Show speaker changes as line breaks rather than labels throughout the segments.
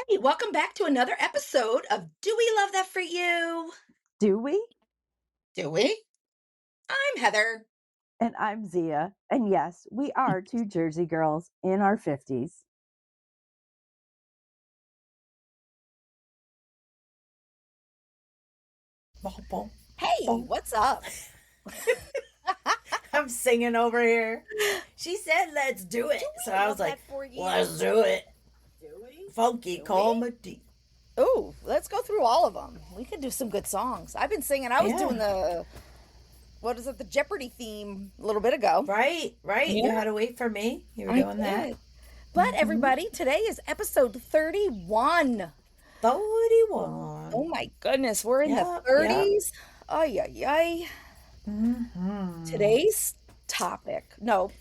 Hey, welcome back to another episode of Do We Love That For You?
Do we?
Do we? I'm Heather.
And I'm Zia. And yes, we are two Jersey girls in our 50s.
Bom, bom,
Hey,
bom.
what's up?
I'm singing over here. She said, let's do
Do
it. So
we
I was
love
like,
that for you?
let's do it.
Do we?
Funky
Do we?
comedy.
Oh, let's go through all of them. We could do some good songs. I've been singing. I was doing
Yeah.
the Jeopardy theme a little bit ago.
Right. You
Yeah,
had to wait for me. You were
I
doing that.
did. But
Mm-hmm.
everybody, today is episode 31.
31.
Oh my goodness, we're in the
Yep.
30s. Ay, ay, ay.
Mm-hmm.
Today's title,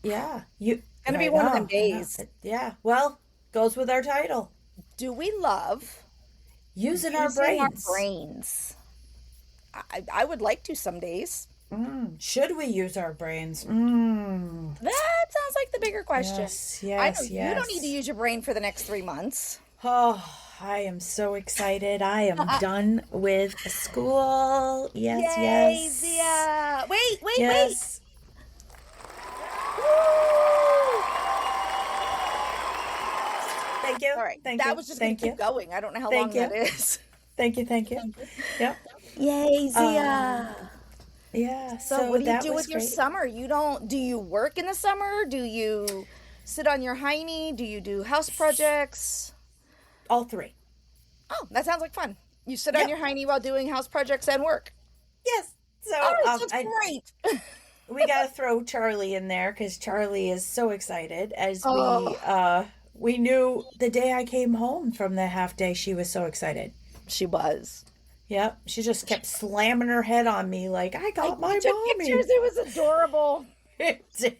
Yeah. You.
gonna be
I
one of them
know. I know.
days.
Yeah. Well, goes with our title.
Do we love
Using our
using our
brains.
brains? I would like to some days.
Should we use our brains? Mm.
That sounds like the bigger question.
Yes,
I know
yes,
you don't need to
yes.
use your brain for the next 3 months.
Oh, I am so excited. I am done with school. Yes,
Yay,
yes.
Zia! Wait!
Yes.
Woo!
Thank you.
All right,
Thank
that
you.
was just gonna
Thank
keep
you.
going. I don't know how long
Thank
that
you.
is.
Thank you. Thank you. Yep.
Yay,
Um,
Zia!
yeah,
So,
so
what do you
that
do
was
with your
great.
summer? Do you work in the summer? Do you sit on your hiney? Do you do house projects?
All three.
Oh, that sounds like fun. You sit on
Yep.
your hiney while doing house projects and work.
Yes.
Oh,
So
that sounds
I
great.
we got to throw Charlie in there because Charlie is so excited as
Oh,
we knew the day I came home from the half day she was so excited.
she was.
Yep, she just kept slamming her head on me like, I
I
got my
took
mommy.
pictures. It was adorable.
It did.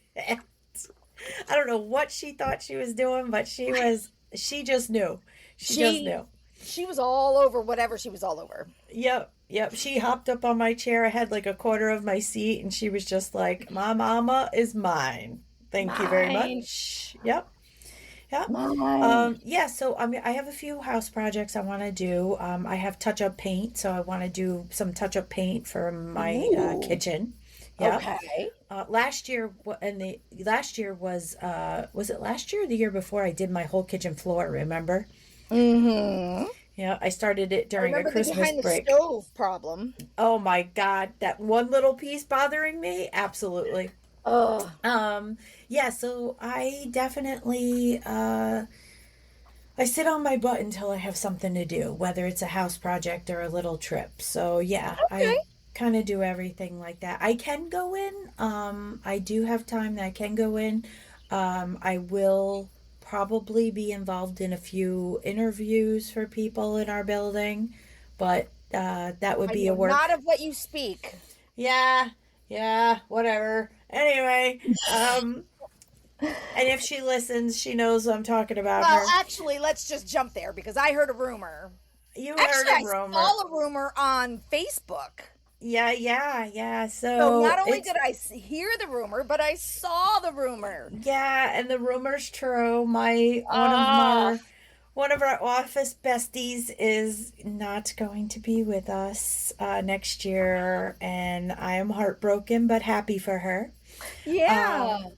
I don't know what she thought she was doing, but she just knew. She just
She
knew.
she was all over whatever she was all over.
Yep. She hopped up on my chair. I had like a quarter of my seat, and she was just like, my mama is mine. Thank you very
Mine,
much. Yep.
mine.
Yeah, so I have a few house projects I want to do. I have touch-up paint, so I want to do some touch-up paint for my
Ooh,
kitchen. Yep.
okay.
Last year, and the last year was it last year or the year before I did my whole kitchen floor, remember?
Mm-hmm.
Yeah, I started it
I
during a
remember the
Christmas
behind the
break.
stove problem.
Oh my God, that one little piece bothering me? Absolutely.
Oh,
Um, yeah, so I definitely I sit on my butt until I have something to do, whether it's a house project or a little trip. So yeah,
okay.
I kind of do everything like that. I can go in. I do have time that I can go in. I will probably be involved in a few interviews for people in our building, but that would
I
be a
know not
work.
of what you speak.
Yeah, yeah, whatever. Anyway, and if she listens, she knows I'm talking about
Well,
her.
actually, let's just jump there because I heard a rumor.
You heard
Actually,
a
I
rumor.
saw a rumor on Facebook.
Yeah.
So
So
not only
it's
did I hear the rumor, but I saw the rumor.
yeah, and the rumor's true. My
Ah,
one of our office besties is not going to be with us next year, and I am heartbroken but happy for her.
yeah.
Um,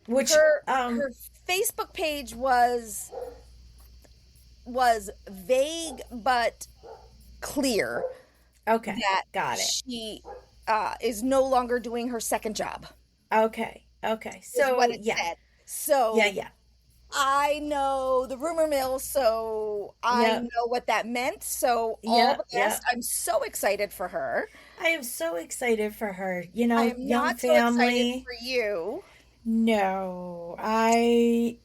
which
Her Facebook page was vague but clear
okay,
that
got it.
she is no longer doing her second job,
Okay.
is what
So
it
yeah,
said. So
yeah.
I know the rumor mill, so I
Yep,
know what that meant. So all the
yep.
best. I'm so excited for her.
I am so excited for her.
I am
Young
not so excited
family.
for you.
No, I.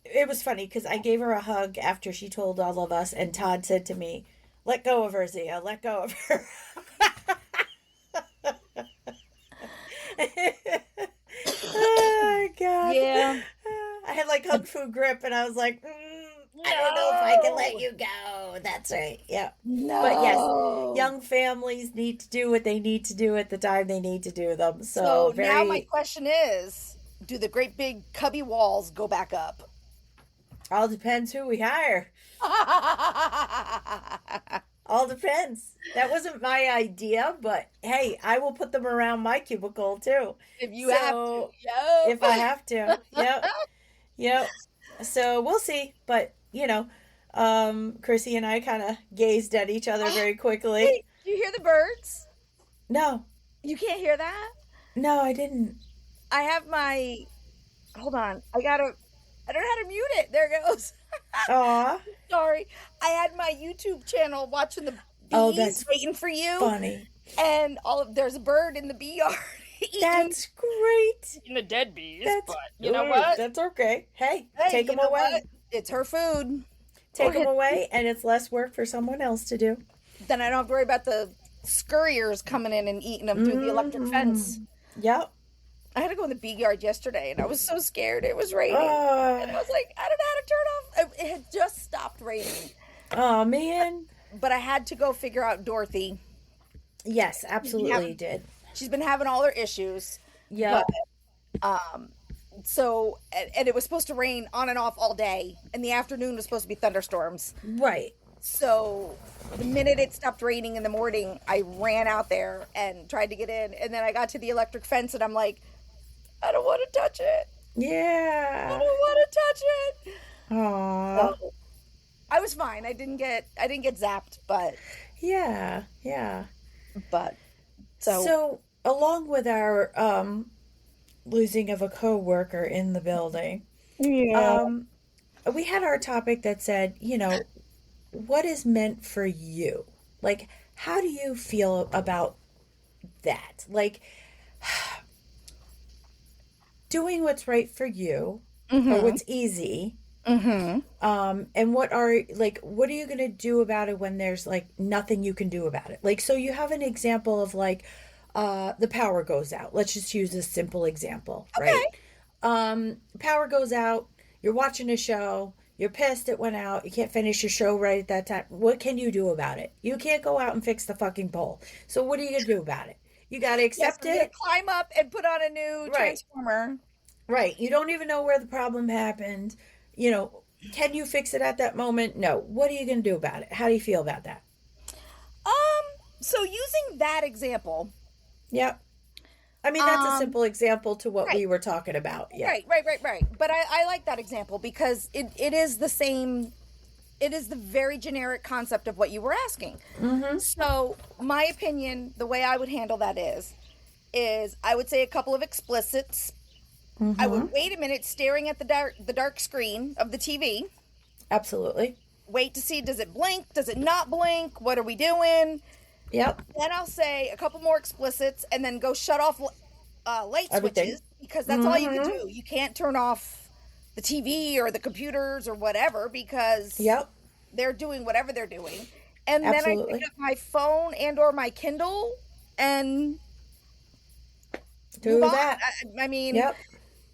It was funny because I gave her a hug after she told all of us, and Todd said to me, "Let go of her, Zia. Let go of her." Oh God!
Yeah.
I had like hug food grip, and I was like, "I don't know if I can let
No.
you go." That's right. Yeah. But yes,
No.
young families need to do what they need to do at the time they need to do them. So
So now my
very
question is, do the great big cubby walls go back up?
All depends who we hire. All depends. That wasn't my idea, but hey, I will put them around my cubicle too.
If you have to.
So if I
Yep.
have to, yep, yep. So we'll see. But Chrissy and I kind of gazed at each other very quickly.
Wait, do you hear the birds?
No,
You can't hear that?
no, I didn't.
I have my. Hold on. I don't know how to mute it. There it goes.
Aw.
Sorry. I had my YouTube channel watching the
Oh,
bees
that's
waiting for you.
funny.
And there's a bird in the bee yard
That's great.
eating the dead bees.
That's
But you know what?
That's okay. Hey,
Hey,
take
you
them
know
away.
what? It's her food.
Take
Go
them
ahead.
away, and it's less work for someone else to do.
Then I don't have to worry about the scurriers coming in and eating them through the electric fence.
Yep.
I had to go in the bee yard yesterday, and I was so scared. It was raining, and I was like, I don't know how to turn off. It had just stopped raining,
Oh man.
but I had to go figure out Dorothy.
Yes, absolutely you did.
She's been having all her issues.
Yep.
So, and it was supposed to rain on and off all day. In the afternoon was supposed to be thunderstorms.
Right.
So the minute it stopped raining in the morning, I ran out there and tried to get in. And then I got to the electric fence and I'm like, I don't want to touch it. I
Yeah.
don't want to touch it.
Aw.
So, I was fine. I didn't get zapped, but
Yeah. Yeah.
so
So along with our losing of a coworker in the building,
yeah.
we had our topic that said, what is meant for you? Like, how do you feel about that? Like, doing what's right for you or what's easy. And what are you going to do about it when there's like nothing you can do about it? Like, so you have an example of like, the power goes out. Let's just use a simple example, right? Power goes out. You're watching a show. You're pissed it went out. You can't finish your show right at that time. What can you do about it? You can't go out and fix the fucking pole. So what are you going to do about it? You got to accept
Yes, I'm
it.
gonna climb up and put on a new transformer.
Right. You don't even know where the problem happened. Can you fix it at that moment? No. What are you going to do about it? How do you feel about that?
So using that example,
Yep. I mean, that's a
Um,
simple example to what
right.
we were talking about. Yeah.
Right. But I like that example because it is the same. It is the very generic concept of what you were asking. So my opinion, the way I would handle that is I would say a couple of explicits. I would wait a minute staring at the dark screen of the TV.
Absolutely.
Wait to see, does it blink? Does it not blink? What are we doing?
Yep.
Then I'll say a couple more explicits and then go shut off light
Everything.
switches because that's all you can do. You can't turn off the TV or the computers or whatever because
Yep.
they're doing whatever they're doing. And then I
Absolutely.
pick up my phone and or my Kindle and
Do
move on.
that.
I mean,
Yep.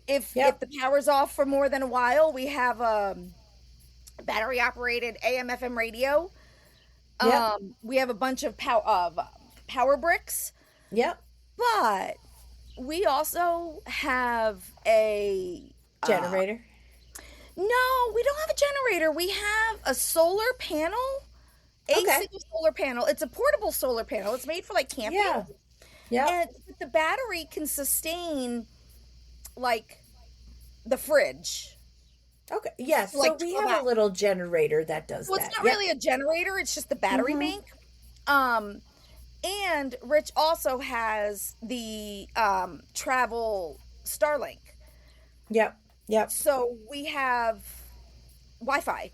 if
Yep.
the power's off for more than a while, we have battery operated AM FM radio.
Yep.
We have a bunch of power bricks,
Yep.
but we also have a
Generator.
no, we don't have a generator. We have a solar panel,
Okay.
single solar panel. It's a portable solar panel. It's made for like camping.
Yeah. Yep.
And the battery can sustain like the fridge.
Okay. Yeah. So
like
we
12
have a
hours.
little generator that does
Well,
that.
it's not
Yep.
really a generator, it's just the battery bank. And Rich also has the travel Starlink.
Yep. Yep.
So we have Wi-Fi.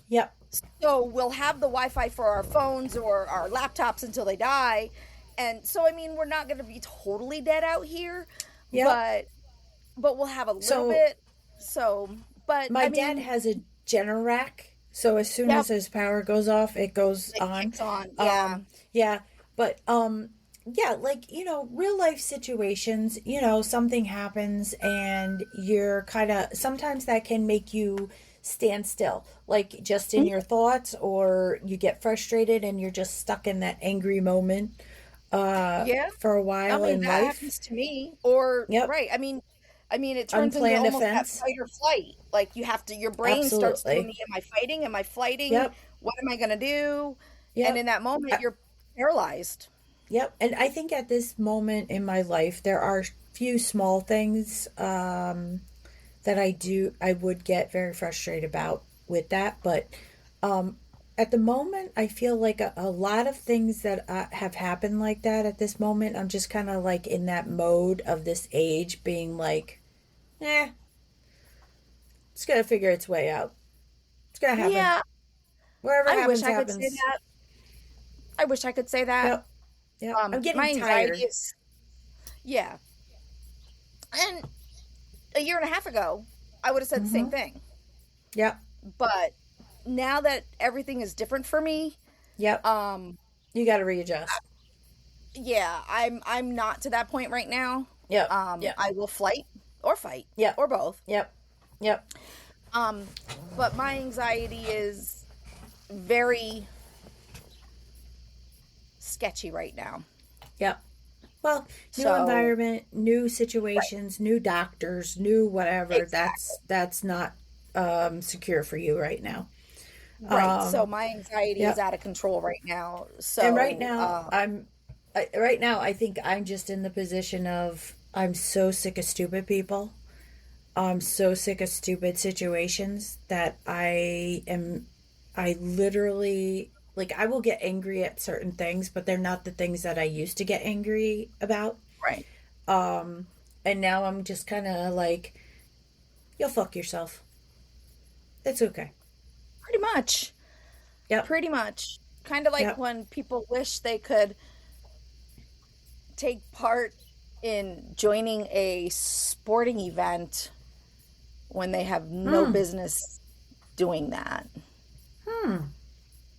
Yep.
So we'll have the Wi-Fi for our phones or our laptops until they die. And so I mean, we're not going to be totally dead out here,
Yep.
but we'll have a little
So-
bit. So, but
My
I mean,
dad has a Generac, so as soon
Yep.
as his power goes off, it goes
it
on.
kicks on. Yeah.
Yeah, but yeah, like, real life situations, something happens and you're kind of sometimes that can make you stand still, like just in your thoughts, or you get frustrated and you're just stuck in that angry moment
Yeah.
for a
I
while
mean,
in
that
life.
happens to me. Or
Yep.
right. I mean, I mean, it turns into
unplanned
almost that
offense.
fight or flight. Like you have to, your brain starts doing
Absolutely.
the, am I fighting? Am I fighting?
Yep.
What am I going to do? And in
Yep.
that moment,
I,
you're paralyzed.
yep. And I think at this moment in my life, there are few small things that I would get very frustrated about with that. But um, at the moment, I feel like a lot of things that have happened like that at this moment, I'm just kind of like in that mode of this age being like, eh, it's going to figure its way out. It's going to happen.
Yeah,
Whatever
I wish
happens,
I could say
happens.
that. I wish I could say that.
Yep. Yep. I'm
My
getting
anxiety
tired.
is, yeah. And a year and a half ago, I would have said the same
Mm-hmm.
thing.
Yep.
But now that everything is different for me,
Yep.
um,
You got to readjust.
yeah, I'm not to that point right now.
Yep. Yep.
I will flight or fight
Yep.
or both.
Yep. Yep.
Um, but my anxiety is very sketchy right now.
Yep. Well, new
So,
environment, new
right,
situations, new doctors, new whatever.
exactly.
That's not secure for you right now.
Right. So
Um,
my anxiety is
yep.
out of control right now.
And right
So,
now, right now I think I'm just in the position of I'm so sick of stupid people. I'm so sick of stupid situations that I literally, like, I will get angry at certain things, but they're not the things that I used to get angry about.
right.
Um, and now I'm just kind of like, you'll fuck yourself. It's okay.
Pretty much.
Yep.
Pretty much. Kind of like
Yep.
when people wish they could take part in joining a sporting event when they have no
Hmm.
business doing that.
Hmm.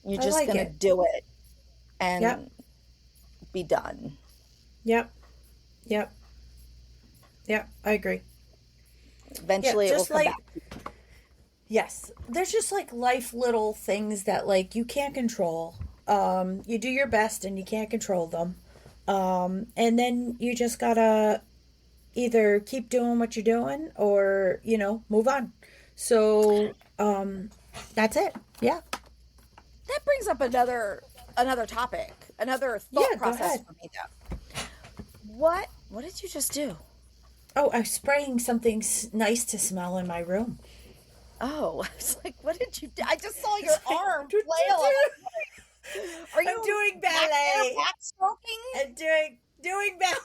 You're
I
just
like
going to
it.
do it
Yep.
and be done.
Yep. Yep. Yep. I agree. Yeah.
Eventually it will
Just
come
like,
back.
yes, there's just like life little things that like you can't control. You do your best and you can't control them. And then you just gotta either keep doing what you're doing or, move on. So, that's it. Yeah.
That brings up another topic, another thought
Yeah, go
process
ahead.
for me though. What did you just do?
Oh, I'm spraying something nice to smell in my room.
Oh, I was like, what did you do? I just saw your arm flail. Are
I'm
you
doing
back there
ballet.
backstroking?
And doing ballet.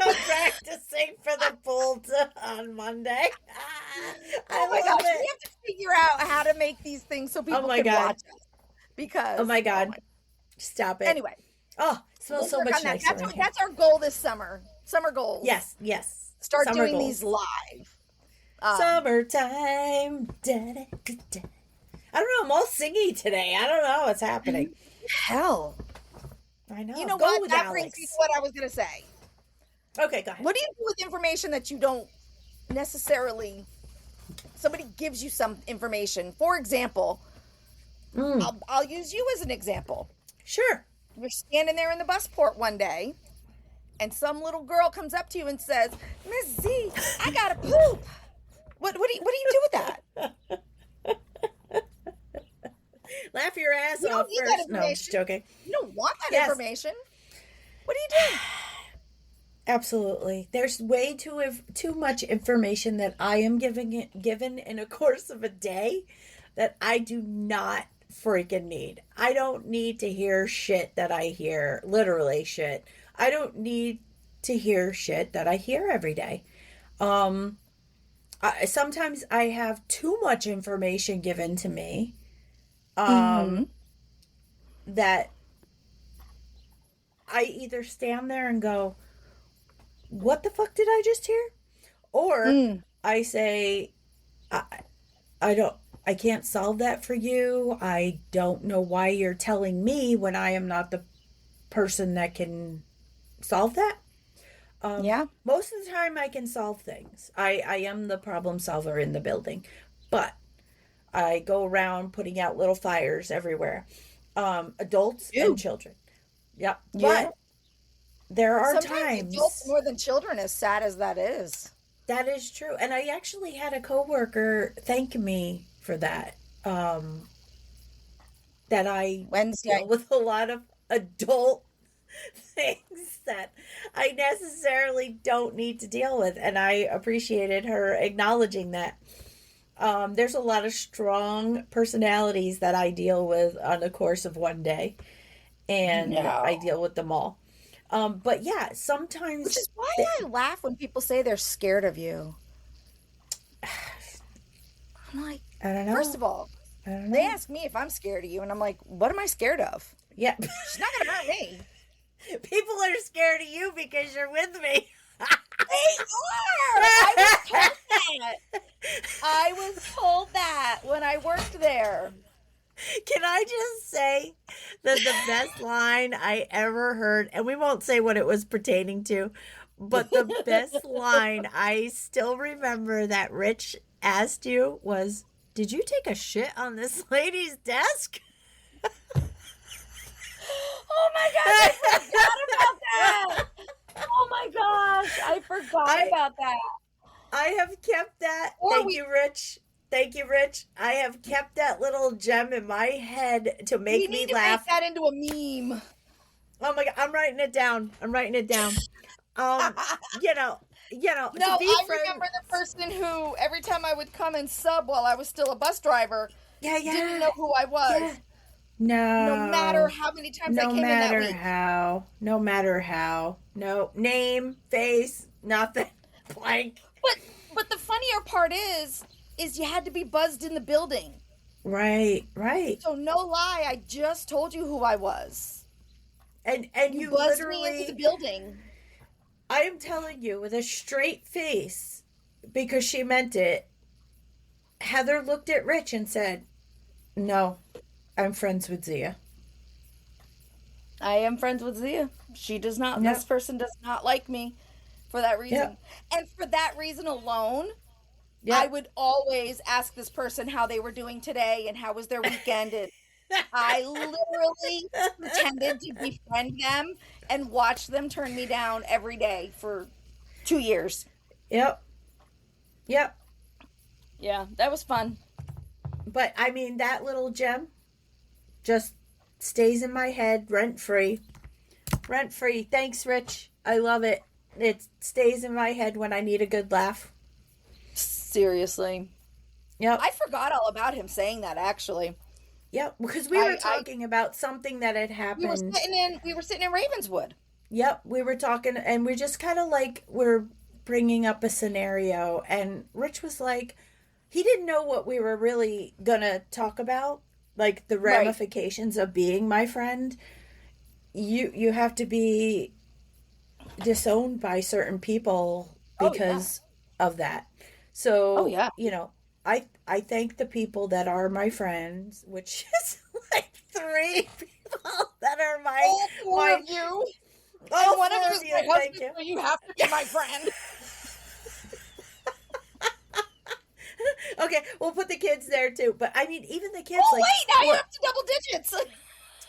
I'm practicing for the pool on Monday. I
Oh my
love
gosh, we
it.
have to figure out how to make these things so
Oh
people
my
can
god.
watch us.
Oh
Because,
my
oh
god.
my.
Stop it.
Anyway,
Oh, it smells
we'll
so
work
much
on that.
nicer in here.
That's our goal this summer. Summer goals.
Yes, yes.
Start
Summer
doing these
goals.
live.
Summertime. Da, da, da, da. I don't know. I'm all singy today. I don't know what's happening.
Hell.
I know.
You know
Go
what?
with
That brings me to
Alex.
what I was going to say.
Okay, go ahead.
What do you do with information that you don't necessarily, somebody gives you some information? For example,
Mm,
I'll use you as an example.
sure.
You're standing there in the bus port one day, and some little girl comes up to you and says, Miss Z, I gotta poop. What do you do with that?
Laugh your ass
You don't
off
need that
first. No, I'm just
information.
joking.
You don't want that
Yes.
information. What do you do?
Absolutely. There's way too much information that I am given in a course of a day that I do not freaking need. I don't need to hear shit that I hear, literally shit. I don't need to hear shit that I hear every day. Um sometimes I have too much information given to me
Mm-hmm.
um that I either stand there and go, "What the fuck did I just hear?" Or
Mm.
I say, I, I don't, I can't solve that for you. I don't know why you're telling me when I am not the person that can solve that.
Yeah.
Most of the time I can solve things. I am the problem solver in the building, but I go around putting out little fires everywhere. Adults and
You.
children. Yep.
Yeah.
But there are
Sometimes adults
times,
more than children, as sad as that is.
That is true. And I actually had a coworker thank me for that. That I
Wednesday.
deal with a lot of adult things that I necessarily don't need to deal with. And I appreciated her acknowledging that. There's a lot of strong personalities that I deal with on the course of one day, and I
No.
deal with them all. But yeah,
Which
sometimes
is why
th-
I laugh when people say they're scared of you. I'm like,
I don't
first
know.
of all,
I don't
they
know.
ask me if I'm scared of you, and I'm like, what am I scared of?
Yeah.
She's not gonna hurt me.
People are scared of you because you're with me.
They are! I was told that. I was told that when I worked there.
Can I just say that the best line I ever heard, and we won't say what it was pertaining to, but the best line I still remember that Rich asked you was, "Did you take a shit on this lady's desk?"
Oh my gosh, I forgot about that. Oh my gosh, I forgot
I
about that.
I have kept that.
Or
Thank
we
you, Rich. Thank you, Rich. I have kept that little gem in my head to
we
make me
need to make
laugh.
that into a meme.
Oh my god, I'm writing it down. I'm writing it down. Um,
No,
to be
I
friends.
remember the person who every time I would come and sub while I was still a bus driver
Yeah,
didn't
yeah,
know who I
yeah.
was. No matter
No.
how many times I
No
came in that
matter
week.
how. No matter how. No name, face, nothing. Blank.
But the funnier part is you had to be buzzed in the building.
Right, right.
So no lie, I just told you who I was.
And
You
you
buzzed me into the
literally,
building.
I am telling you with a straight face, because she meant it, Heather looked at Rich and said, "No, I'm friends with Zia."
I am friends with Zia. She does not, this
Yep,
person does not like me for that
yep,
reason. And for that reason alone, I
yep.
would always ask this person how they were doing today and how was their weekend. And I literally pretended to befriend them and watch them turn me down every day for 2 years.
Yep, yep.
Yeah, that was fun.
But I mean, that little gem just stays in my head rent free. Rent free. Thanks, Rich. I love it. It stays in my head when I need a good laugh.
Seriously.
Yep.
I forgot all about him saying that actually.
Yep. Because we were
I
talking about something that had happened.
we were sitting in Ravenswood.
Yep. We were talking, and we just kind of like were bringing up a scenario. And Rich was like, he didn't know what we were really going to talk about, like the
Right.
ramifications of being my friend. You have to be disowned by certain people
Oh yeah.
because of that.
Oh
So,
yeah.
I thank the people that are my friends, which is like three people that are
All four
my
of you.
all
And one of
four
you
of
is
you.
my
Thank
husband,
you.
so you have to be my friend.
Okay, we'll put the kids there too. But I mean, even the kids,
Oh
like,
wait, now you're
what?
up to double digits.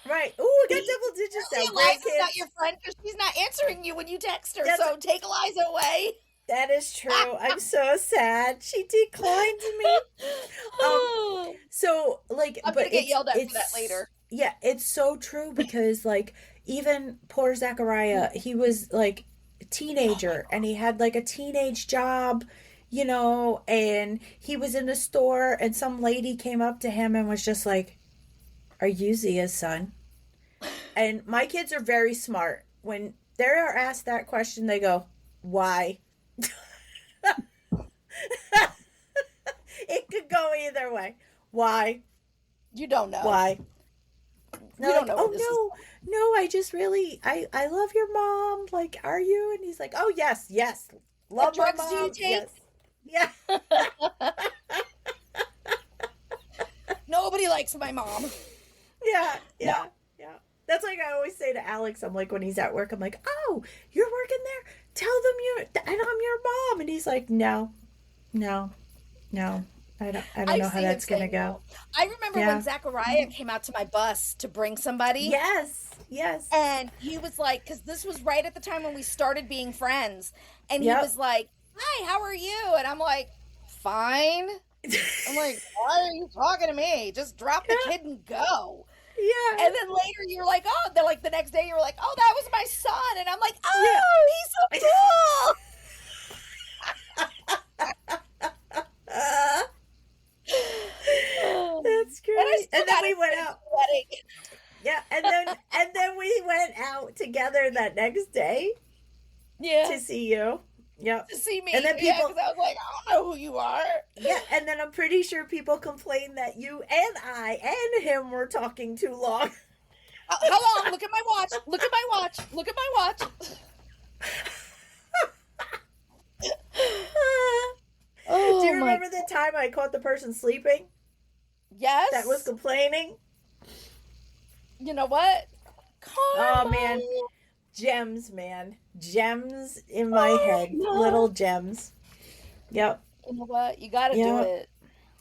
Right? Oh, we got double digits now.
Eliza's not
Grandkids.
your friend because she's not answering you when you text her.
That's
So take Eliza away.
that is true. I'm so sad. She declined me. Um, So like,
I'm
but
gonna get yelled at for that later.
yeah, it's so true because like even poor Zachariah, he was like a
Oh my
teenager and
god.
he had like a teenage job, and he was in the store and some lady came up to him and was just like, "Are you Zia's son?" And my kids are very smart. When they're asked that question, they go, "Why?" It could go either way. Why?
You don't know.
Why?
We
They're
don't
like,
know where
"Oh
this is
no, I just really, I love your mom. Like, are you?" And he's like, "Oh yes, yes,
going. What
love my
drugs do you
mom.
take?
Yes, yeah,
Nobody likes my mom.
yeah,
No.
yeah, yeah." That's like I always say to Alex. I'm like when he's at work, I'm like, "Oh, you're working there? Tell them and I'm your mom." And he's like, "No, no, no. I don't
I
know how
see him
that's gonna
saying
go."
no. I remember when
Yeah.
Zachariah came out to my bus to bring somebody.
Yes. Yes.
And he was like, because this was right at the time when we started being friends. And he
Yep.
was like, hi, how are you? And I'm like, fine. I'm like, why are you talking to me? Just drop the kid and go.
Yeah.
And then later you're like, oh, then like the next day you were like, oh, that was my son. And I'm like,
Yeah.
oh, he's so cool.
That's great.
And I still
And then
got
we went out.
wedding.
Yeah, and then we went out together that next day
Yeah.
to see you. Yep.
To see me.
And then
Yeah,
people,
because I was like, I don't know who you are.
yeah, and then I'm pretty sure people complained that you and I and him were talking too long.
How long? Look at my watch. Look at my watch. Look at my watch. Oh,
Do you remember the time I caught the person sleeping
Yes.
that was complaining?
You know what?
Oh man, gems, man, gems in my head,
no.
little gems. Yep.
You know what? You got to
Yeah.
do it.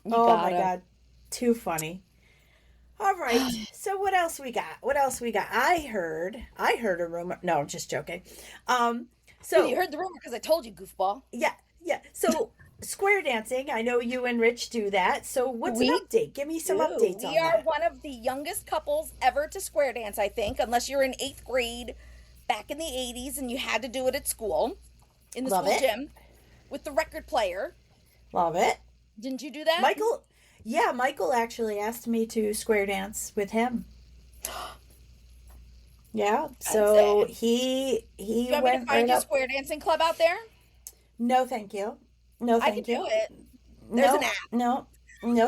You
Oh my
gotta.
god, too funny. All right. So what else we got? What else we got? I heard a rumor. No, I'm just joking. So
You heard the rumor because I told you, goofball.
yeah. So square dancing. I know you and Rich do that. So what's
We
an update? Give me some updates on
We are
that.
one of the youngest couples ever to square dance, I think, unless you're in 8th grade back in the 80s and you had to do it at school, in the
Love
school
it.
gym with the record player.
Love it.
Didn't you do that?
Michael actually asked me to square dance with him. Yeah. So he
You want me to
went
find
right
you a
up.
square dancing club out there?
No, thank you. No,
I
thank
can
you.
do it. There's
No,
an app.
no,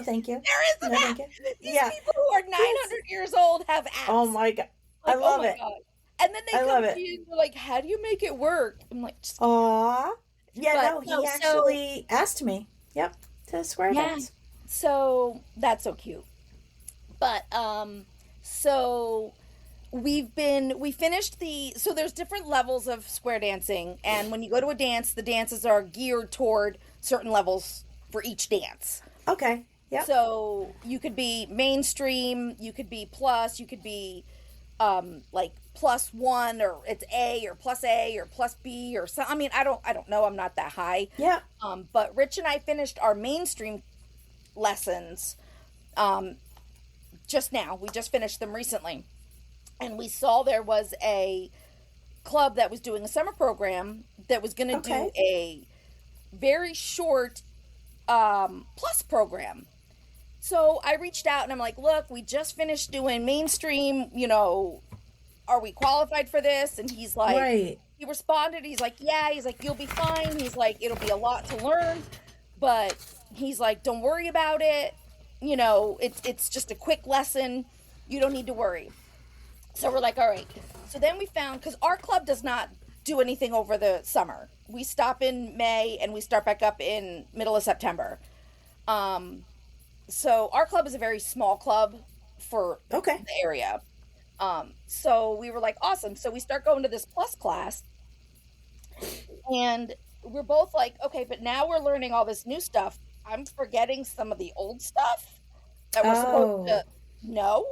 thank you.
There is an
No,
app.
thank you.
These
Yeah.
people who are 900 years old have apps.
Oh my god. I
Like,
love
oh my
it.
God. And then they
I
come
love
to
it.
you and they're like, how do you make it work? I'm like, just
Aw. Yeah,
But
no, he
no, so-
actually asked me. Yep. To square
Yeah.
dance.
so that's so cute. But so we finished so there's different levels of square dancing, and when you go to a dance, the dances are geared toward certain levels for each dance.
Okay. Yep.
So you could be mainstream, you could be plus, you could be like +1, or it's A or plus B or something. I mean, I don't know. I'm not that high.
Yeah.
But Rich and I finished our mainstream lessons just now. We just finished them recently. And we saw there was a club that was doing a summer program that was going to
Okay.
do a very short plus program. So I reached out and I'm like, look, we just finished doing mainstream, are we qualified for this? And he's like,
Right.
he responded, he's like, yeah, he's like, you'll be fine. He's like, it'll be a lot to learn, but he's like, don't worry about it. It's just a quick lesson. You don't need to worry. So we're like, all right. So then we found, because our club does not do anything over the summer. We stop in May and we start back up in middle of September. So our club is a very small club for
Okay.
the area. So we were like, awesome. So we start going to this plus class, and we're both like, okay, but now we're learning all this new stuff. I'm forgetting some of the old stuff that we're supposed to know.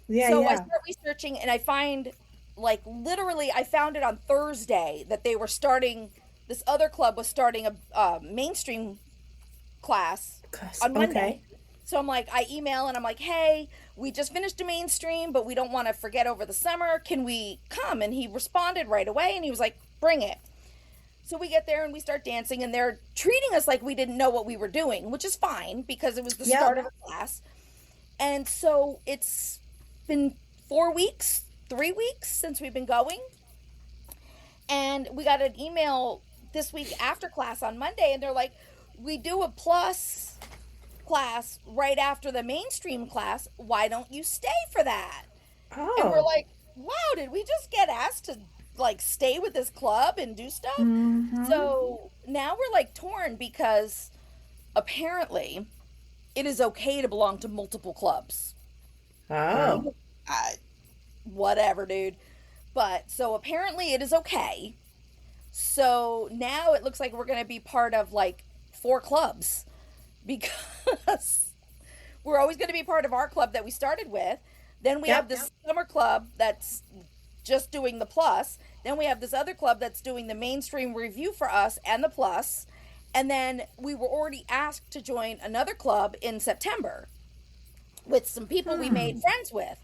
Yeah,
So I
yeah.
start researching, and I find, like, literally, I found it on Thursday that they were starting, this other club was starting a mainstream class on Monday.
Okay.
So I'm like, I email and I'm like, hey, we just finished a mainstream, but we don't want to forget over the summer. Can we come? And he responded right away, and he was like, bring it. So we get there and we start dancing, and they're treating us like we didn't know what we were doing, which is fine because it was the start of a class. And so it's been 3 weeks since we've been going. And we got an email this week after class on Monday, and they're like, we do a plus class right after the mainstream class. Why don't you stay for that?
Oh.
And we're like, wow, did we just get asked to like stay with this club and do stuff?
Mhm.
So now we're like torn because apparently it is okay to belong to multiple clubs.
Oh.
Whatever, dude. But so apparently it is okay. So now it looks like we're going to be part of like 4 clubs because we're always going to be part of our club that we started with. Then we have this summer club that's just doing the plus. Then we have this other club that's doing the mainstream review for us and the plus. And then we were already asked to join another club in September with some people we made friends with.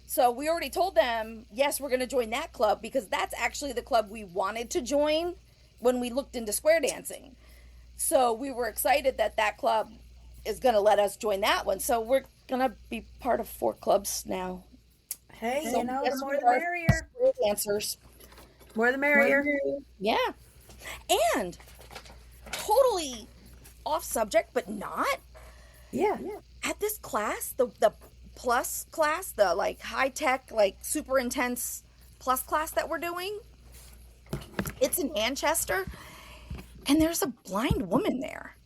So we already told them, yes, we're going to join that club, because that's actually the club we wanted to join when we looked into square dancing. So we were excited that that club is going to let us join that one. So we're going to be part of 4 clubs now.
Hey,
So
you know,
yes,
the more
we
the
are
merrier.
square dancers.
More the merrier.
Yeah. And totally off subject, but not.
Yeah.
At this class, the plus class, the like high tech, like super intense plus class that we're doing, it's in Manchester, and there's a blind woman there.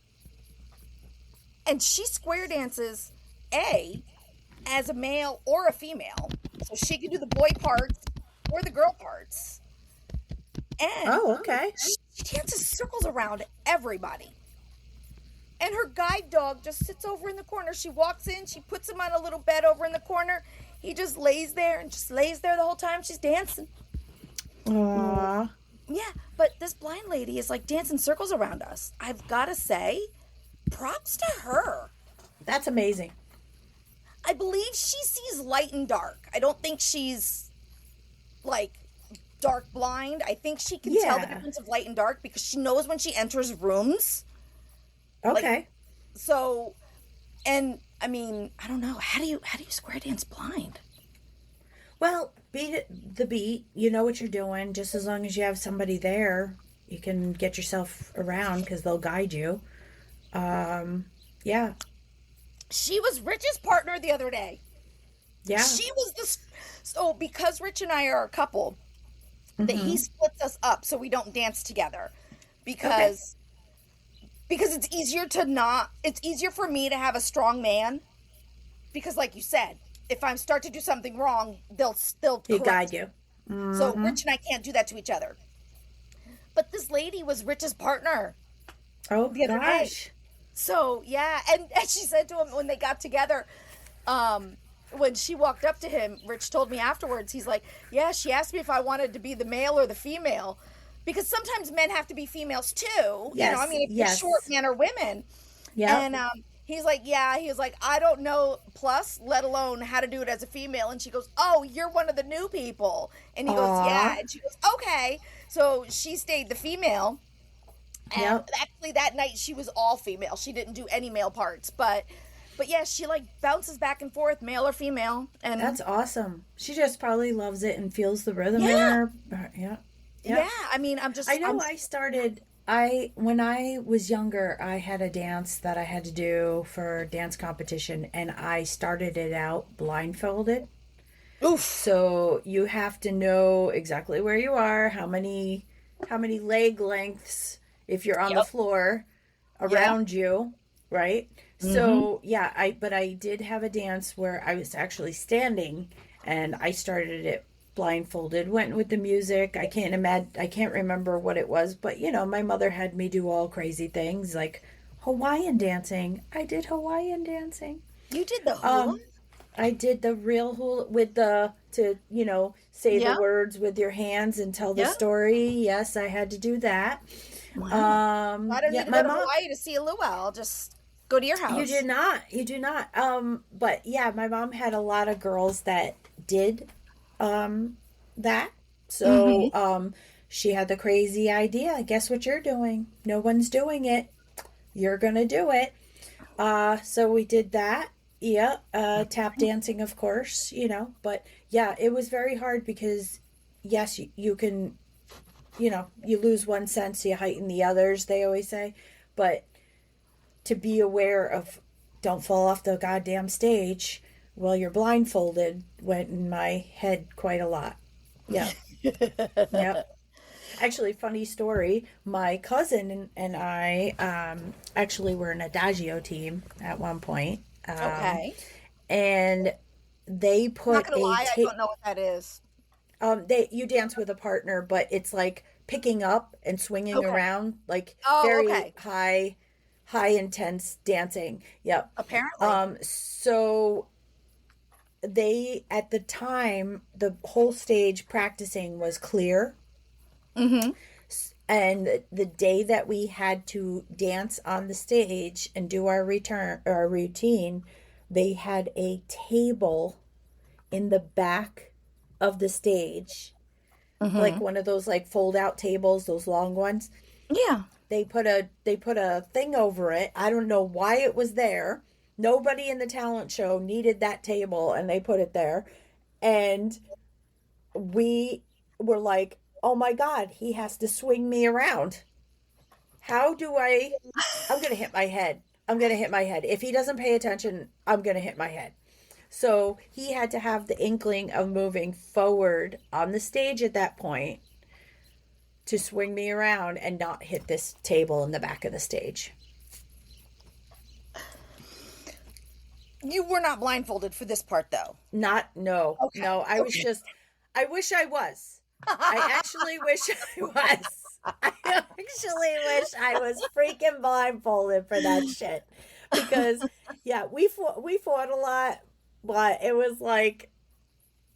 And she square dances as a male or a female. So she can do the boy parts or the girl parts. And
Oh, okay.
she dances circles around everybody. And her guide dog just sits over in the corner. She walks in, she puts him on a little bed over in the corner. He just lays there and just lays there the whole time she's dancing.
Aww.
Yeah, but this blind lady is like dancing circles around us. I've got to say, props to her.
That's amazing.
I believe she sees light and dark. I don't think she's like dark blind. I think she can tell the difference of light and dark because she knows when she enters rooms.
Okay.
Like, so, and I mean, I don't know. How do you square dance blind?
Well, the beat. You know what you're doing. Just as long as you have somebody there, you can get yourself around because they'll guide you. Yeah.
She was Rich's partner the other day.
Yeah.
She was so because Rich and I are a couple, that he splits us up so we don't dance together because it's easier for me to have a strong man, because like you said, if I start to do something wrong, they'll still
guide you.
So Rich and I can't do that to each other. But this lady was Rich's partner.
Oh
the other day. So yeah, and she said to him when they got together, when she walked up to him, Rich told me afterwards, he's like, yeah, she asked me if I wanted to be the male or the female, because sometimes men have to be females too.
Yes,
You know, I mean, if you're short men or women.
Yeah.
And he's like, yeah, he was like, I don't know plus, let alone how to do it as a female. And she goes, oh, you're one of the new people. And he goes, yeah. And she goes, okay. So she stayed the female. And actually that night she was all female. She didn't do any male parts, but yeah, she like bounces back and forth, male or female. And
that's awesome. She just probably loves it and feels the rhythm in her. Yeah.
I mean,
when I was younger, I had a dance that I had to do for a dance competition, and I started it out blindfolded.
Oof.
So you have to know exactly where you are, how many leg lengths, if you're on the floor around you, right? So but I did have a dance where I was actually standing, and I started it blindfolded, went with the music. I can't remember what it was, but you know, my mother had me do all crazy things like Hawaiian dancing. I did Hawaiian dancing.
You did the hula?
I did the real hula with say the words with your hands and tell the story. Yes, I had to do that.
Wow. I don't need to go to Hawaii to see a luau. I'll just go to your house.
You do not. But yeah, my mom had a lot of girls that did that. So she had the crazy idea. Guess what you're doing? No one's doing it. You're gonna do it. So we did that. Yeah. Tap dancing, of course, you know, but yeah, it was very hard because yes, you can, you know, you lose one sense, you heighten the others, they always say, but to be aware of don't fall off the goddamn stage while you're blindfolded went in my head quite a lot. Yeah. Yeah. Actually, funny story, my cousin and I actually were an adagio team at one point.
Okay.
And they put
not gonna lie, I don't know what that is.
You dance with a partner, but it's like picking up and swinging around, like very high intense dancing. Yep.
Apparently.
So they, at the time, the whole stage practicing was clear. And the day that we had to dance on the stage and do our routine, they had a table in the back of the stage, like
Mm-hmm.
one of those like fold out tables, those long ones.
Yeah.
They put a thing over it. I don't know why it was there. Nobody in the talent show needed that table, and they put it there. And we were like, "Oh my God, he has to swing me around. How do I? I'm gonna hit my head. I'm gonna hit my head. If he doesn't pay attention, I'm gonna hit my head." So he had to have the inkling of moving forward on the stage at that point to swing me around and not hit this table in the back of the stage.
You were not blindfolded for this part, though.
Not, no,
Okay.
no. I was
Okay.
just, I wish I was. I actually wish I was. I actually wish I was freaking blindfolded for that shit. Because, yeah, we fought a lot, but it was like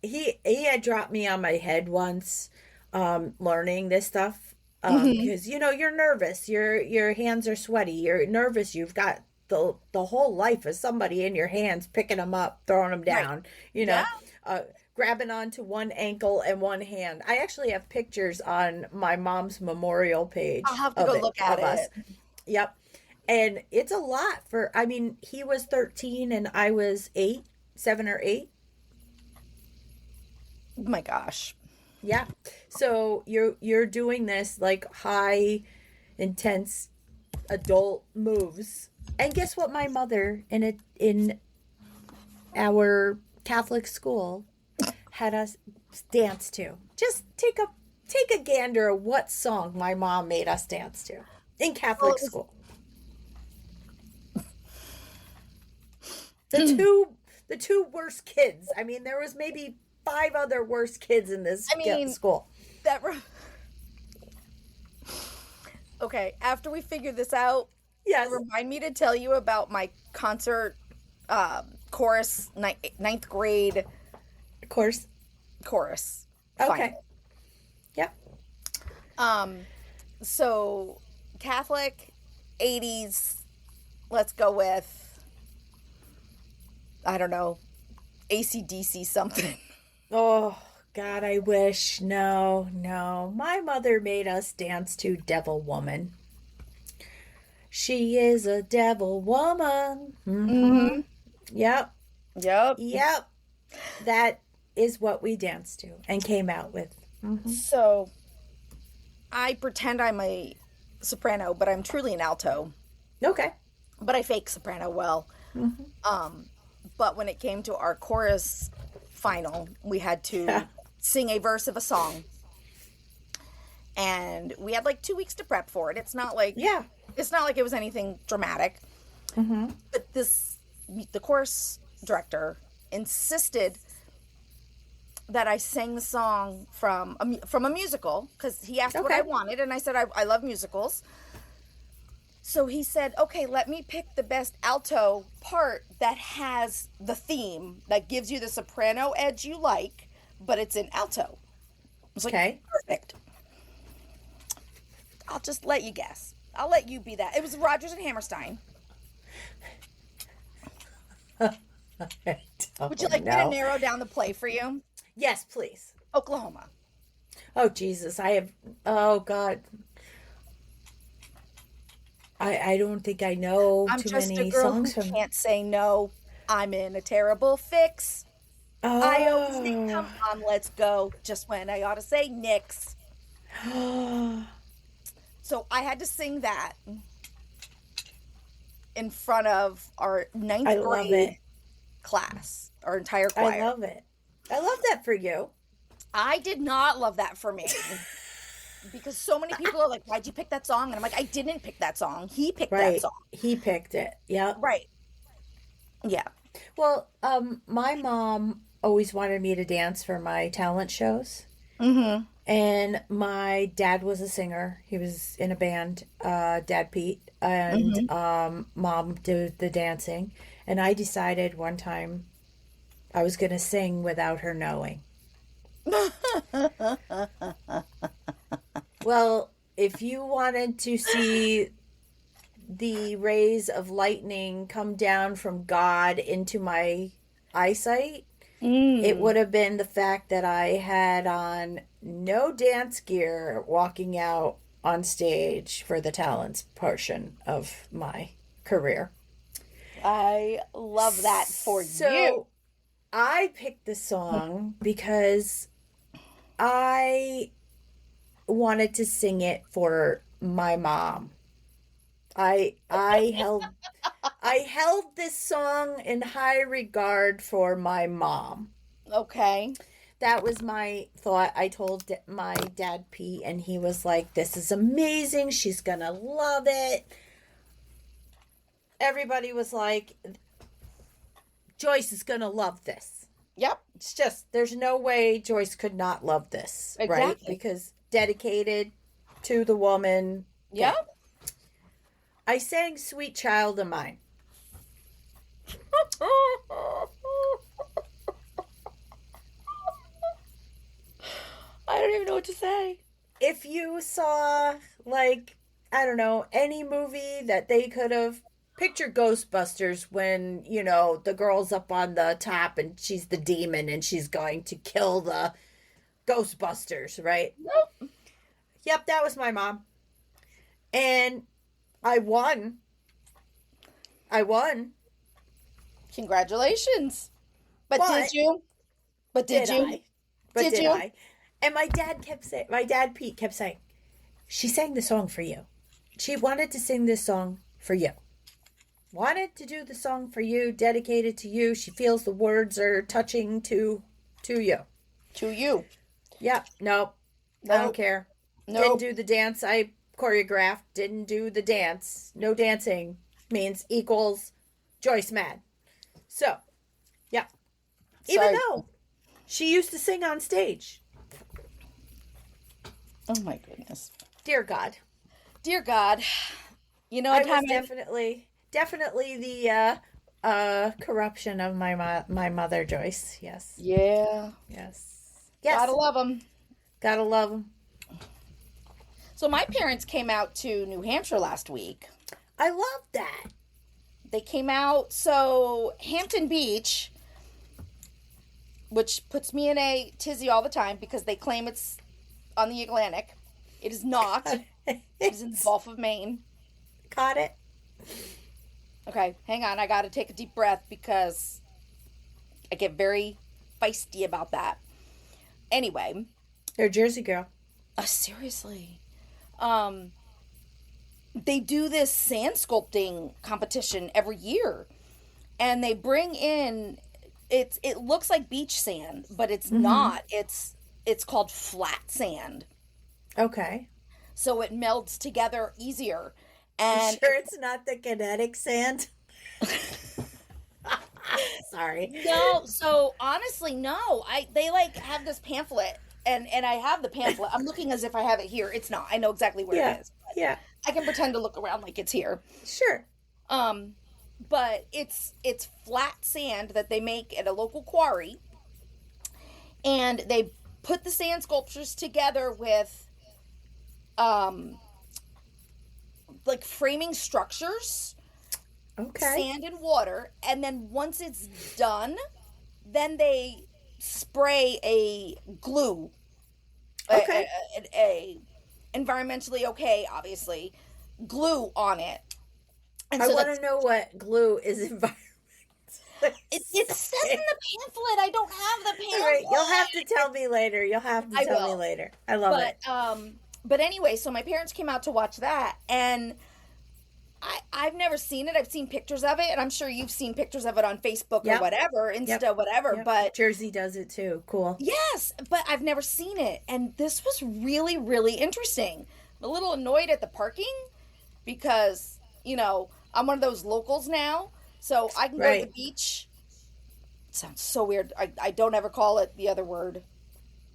he had dropped me on my head once, learning this stuff.
Hmm.
Because you're nervous, your hands are sweaty, you're nervous, you've got the whole life of somebody in your hands, picking them up, throwing them
Right.
down, you
Yeah.
know, grabbing onto one ankle and one hand. I actually have pictures on my mom's memorial
I'll
page
have to
of
go
it,
look at
of us.
it.
Yep. And it's a lot for, I mean, he was 13 and I was 8, 7 or 8.
Oh my gosh.
Yeah. So you're doing this like high intense adult moves. And guess what my mother in our Catholic school had us dance to? Just take a gander at what song my mom made us dance to in
Well,
Catholic
it was.
school. The two worst kids. I mean, there was maybe 5 other worst kids in this
I mean,
school.
that. Okay. After we figure this out,
Yes.
remind me to tell you about my concert chorus ninth grade
Of course.
chorus
Okay.
final.
Yep.
So Catholic 80s, let's go with, I don't know, AC/DC something.
Oh, God, I wish. No, no. My mother made us dance to Devil Woman. She is a devil woman. Mm-hmm.
Mm-hmm.
Yep.
Yep.
Yep. That is what we danced to and came out with. Mm-hmm.
So I pretend I'm a soprano, but I'm truly an alto.
Okay.
But I fake soprano well.
Mm-hmm.
But when it came to our chorus final, we had to sing a verse of a song. And we had like 2 weeks to prep for it. It's not like
Yeah.
it was anything dramatic.
Mm-hmm.
But the course director insisted that I sang the song from a musical, because he asked what I
Okay.
wanted, and I said I love musicals. So he said, okay, let me pick the best alto part that has the theme that gives you the soprano edge you like, but it's in alto. I was like,
Okay.
perfect. I'll just let you guess. I'll let you be that. It was Rodgers and Hammerstein. Would you like me to
No.
narrow down the play for you?
Yes, please.
Oklahoma.
Oh, Jesus. Oh, God. I don't think I know
I'm
too
just a
many
girl who
songs from.
can't say no. I'm in a terrible fix. I always say, come on, let's go, just when I ought to say nix.
Oh.
So I had to sing that in front of our ninth
I love
grade
it.
class, our entire
I
choir.
love it. I love that for you.
I did not love that for me. Because so many people are like, why'd you pick that song? And I'm like, I didn't pick that song. He picked that
Right.
song.
He picked it. Yep.
Right. Yeah.
Well, my mom always wanted me to dance for my talent shows.
Mm-hmm.
And my dad was a singer. He was in a band, Dad Pete, and mom did the dancing. And I decided one time I was going to sing without her knowing. Well, if you wanted to see the rays of lightning come down from God into my eyesight, it would have been the fact that I had on no dance gear walking out on stage for the talents portion of my career.
I love that for you.
So I picked the song because I wanted to sing it for my mom. I held this song in high regard for my mom.
Okay.
That was my thought. I told my dad Pete, and he was like, "This is amazing. She's gonna love it." Everybody was like, "Joyce is gonna love this."
Yep.
It's just, there's no way Joyce could not love this, right?
Exactly.
Because dedicated to the woman.
Yep.
I sang Sweet Child of Mine.
I don't even know what to say.
If you saw, like, I don't know, any movie that they could have, picture Ghostbusters when, you know, the girl's up on the top and she's the demon and she's going to kill the Ghostbusters, right?
Nope.
Yep, that was my mom. And I won.
Congratulations. But did you? But did you?
I? But did
you?
I? And my dad Pete kept saying, she sang the song for you. She wanted to sing this song for you. Wanted to do the song for you, dedicated to you. She feels the words are touching to you.
To you.
Yeah, nope. I don't care.
Nope.
Didn't do the dance I choreographed. Didn't do the dance. No dancing means equals Joyce mad. So, yeah. Even though she used to sing on stage.
Oh my goodness.
Dear God.
Dear God. You know,
I was definitely the corruption of my mother, Joyce. Yes.
Yeah.
Yes. Yes.
Gotta love them.
Gotta love them.
So my parents came out to New Hampshire last week.
I love that.
They came out, so Hampton Beach, which puts me in a tizzy all the time because they claim it's on the Atlantic. It is not. It is in the Gulf of Maine.
Caught it.
Okay, hang on. I got to take a deep breath because I get very feisty about that. Anyway.
They're a Jersey girl.
Seriously. They do this sand sculpting competition every year. And they bring in, it looks like beach sand, but it's not. It's called flat sand.
Okay.
So it melds together easier. And
you sure it's not the kinetic sand? Sorry.
No, so honestly, no. They like have this pamphlet and I have the pamphlet. I'm looking as if I have it here. It's not. I know exactly where it is.
Yeah.
I can pretend to look around like it's here.
Sure.
But it's flat sand that they make at a local quarry. And they put the sand sculptures together with like framing structures.
Okay.
Sand and water, and then once it's done, then they spray a glue.
Okay.
A environmentally okay, obviously, glue on it.
And I want to know what glue is environmental.
It says in the pamphlet. I don't have the pamphlet.
All right, you'll have to tell me later. I love it.
But anyway, so my parents came out to watch that, and I've never seen it. I've seen pictures of it, and I'm sure you've seen pictures of it on Facebook or whatever, Insta, whatever. Yep. But
Jersey does it too. Cool.
Yes, but I've never seen it, and this was really, really interesting. I'm a little annoyed at the parking because, you know, I'm one of those locals now, so I can go to the beach. It sounds so weird. I don't ever call it the other word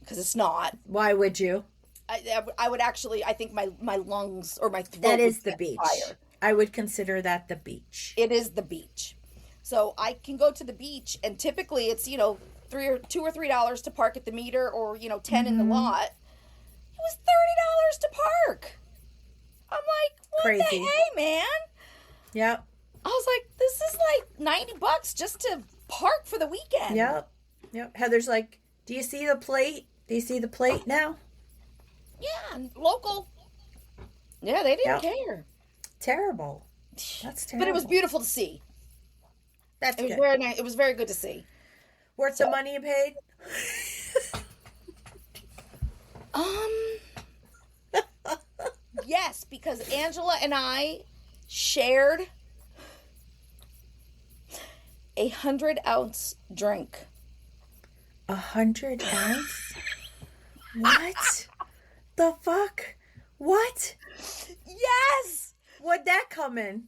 because it's not.
Why would you?
I would actually. I think my lungs or my throat.
That is the beach.
Fire.
I would consider that the beach.
It is the beach. So I can go to the beach, and typically it's, you know, $2 or $3 to park at the meter, or, you know, $10 in the lot. It was $30 to park. I'm like, what the
Crazy.
hey, man?
Yep.
I was like, this is like $90 just to park for the weekend.
Yep. Yep. Heather's like, do you see the plate? Do you see the plate now?
Yeah, local. Yeah, they didn't care.
Terrible. That's terrible.
But it was beautiful to see.
That's
It was
good.
very nice. It was very good to see.
Worth the money you paid?
Yes, because Angela and I shared a 100-ounce drink.
100 ounce? What? The fuck? What?
Yes!
What'd that come in?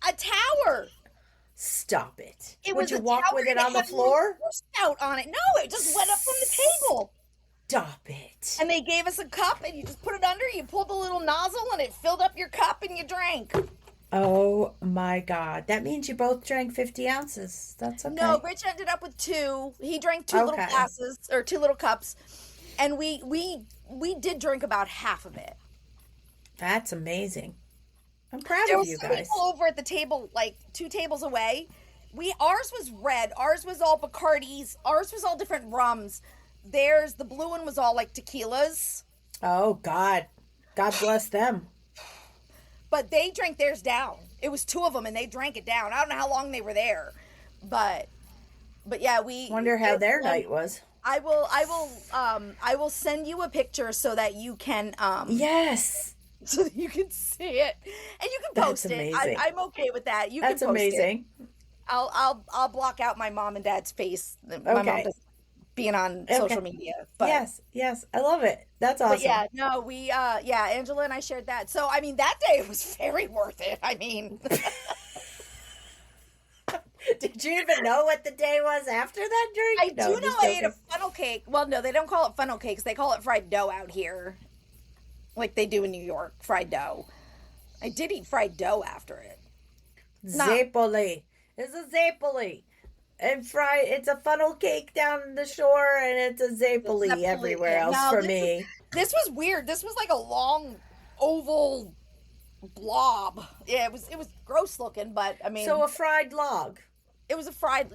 A tower.
Stop it.
It
Would
was
you
a
walk
tower
with it
and
on the
had
floor?
Out on it. No, it just went up from the table.
Stop it.
And they gave us a cup, and you just put it under, you pulled the little nozzle, and it filled up your cup, and you drank.
Oh my God. That means you both drank 50 ounces. That's okay.
No, Rich ended up with 2. He drank 2 little glasses, or 2 little cups, and we did drink about half of it.
That's amazing. I'm proud
There
of
was
you
some
guys.
people over at the table, like 2 tables away. Ours was red. Ours was all Bacardis. Ours was all different rums. Theirs, the blue one was all like tequilas.
Oh God. God bless them.
But they drank theirs down. It was 2 of them, and they drank it down. I don't know how long they were there, but yeah, we
Wonder how their night was.
I will send you a picture so that you can
Yes.
so that you can see it and you can
That's
post it.
amazing.
I'm okay with that. You
That's
can post
amazing.
it. I'll block out my mom and dad's face. My mom doesn't being on social media. But
yes, I love it. That's awesome.
But yeah, no, Angela and I shared that. So I mean, that day was very worth it. I mean,
did you even know what the day was after that drink?
I do know I ate a funnel cake. Well, no, they don't call it funnel cakes. They call it fried dough out here, like they do in New York. Fried dough. I did eat fried dough after it.
Zeppoli. It's a zeppoli. And fried, it's a funnel cake down the shore, and it's a zeppoli everywhere else for me.
This was weird. This was like a long oval blob. Yeah, it was gross looking, but I mean,
so a fried log.
It was a fried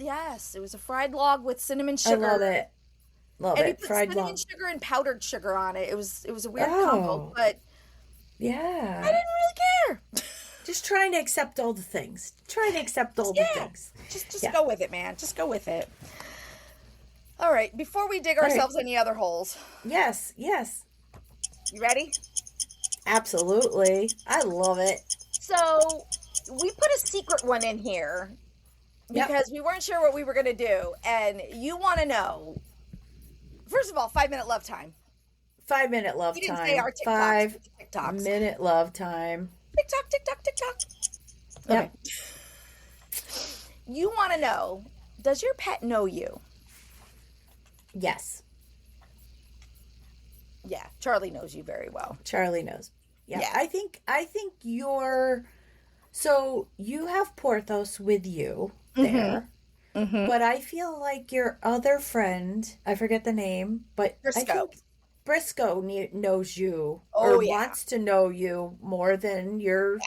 log with cinnamon sugar.
I love it. Love
and
it.
he put
Fried
cinnamon
log.
sugar and powdered sugar on it. It was a weird combo, but
yeah,
I didn't really care.
Just trying to accept all the things. Trying to accept all the things.
Just go with it, man. Just go with it. All right. Before we dig ourselves any other holes.
Yes.
You ready?
Absolutely. I love it.
So we put a secret one in here because we weren't sure what we were going to do. And you want to know, first of all, 5-minute love time.
5-minute love
We didn't
time.
say our TikToks.
5-minute love time.
TikTok, TikTok, TikTok. Okay. You want to know, does your pet know you?
Yes.
Yeah, Charlie knows you very well.
Charlie knows. Yeah. I think so you have Porthos with you there. Mm-hmm. But I feel like your other friend, I forget the name, but
Briscoe.
I think Briscoe knows you or wants to know you more than your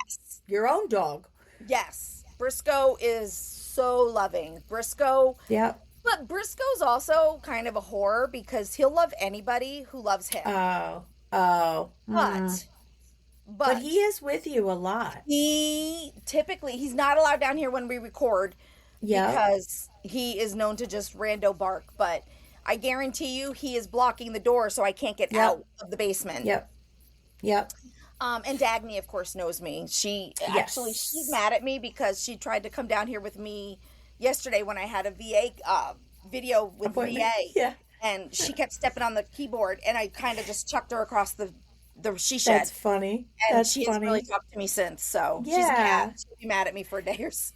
own dog.
Yes. Briscoe is so loving. Briscoe.
Yeah.
But Briscoe's also kind of a whore because he'll love anybody who loves him.
Oh. But he is with you a lot.
He's not allowed down here when we record because he is known to just rando bark, but I guarantee you he is blocking the door so I can't get out of the basement.
Yep.
And Dagny, of course, knows me. Actually, she's mad at me because she tried to come down here with me yesterday when I had a VA video with VA. Yeah. And she kept stepping on the keyboard, and I kind of just chucked her across the she shed.
That's funny.
And she hasn't really talked to me since, so she's mad. She'll be mad at me for a day or so.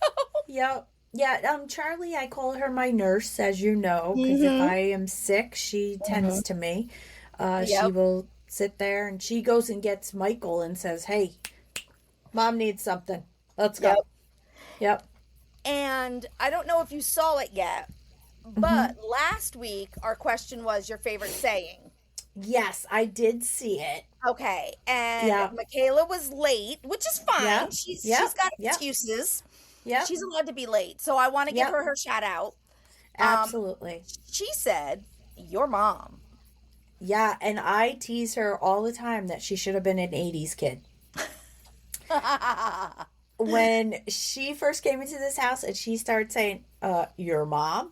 Yep. Yeah, Charlie, I call her my nurse, as you know, because if I am sick, she tends to me. She will sit there, and she goes and gets Michael and says, hey, Mom needs something. Let's go. Yep.
And I don't know if you saw it yet, but last week our question was your favorite saying.
Yes, I did see it.
Okay, and
Yeah.
Michaela was late, which is fine.
Yep.
She's
Yep.
got
Yep.
excuses.
Yep.
She's allowed to be late, so I want to give
Yep.
her shout out. Um,
Absolutely.
she said, "Your mom."
Yeah, and I tease her all the time that she should have been an 80s kid. When she first came into this house and she started saying, your mom,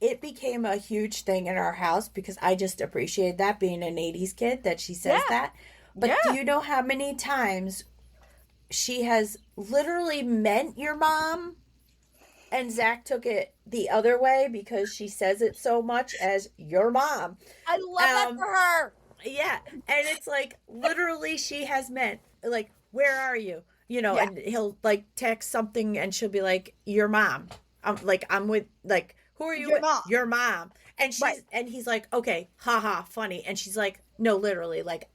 it became a huge thing in our house because I just appreciate that being an 80s kid that she says
Yeah,
that. But do
yeah,
you know how many times she has literally meant your mom and Zach took it the other way because she says it so much as your mom?
I love that
Um,
for her.
yeah, and it's like literally she has meant like, where are you? You know,
Yeah,
and he'll like text something and she'll be like, your mom. I'm like, I'm with like, who are you
your
with?
mom.
Your mom. And
Right,
he's like, okay, haha, funny. And she's like, no, literally, like,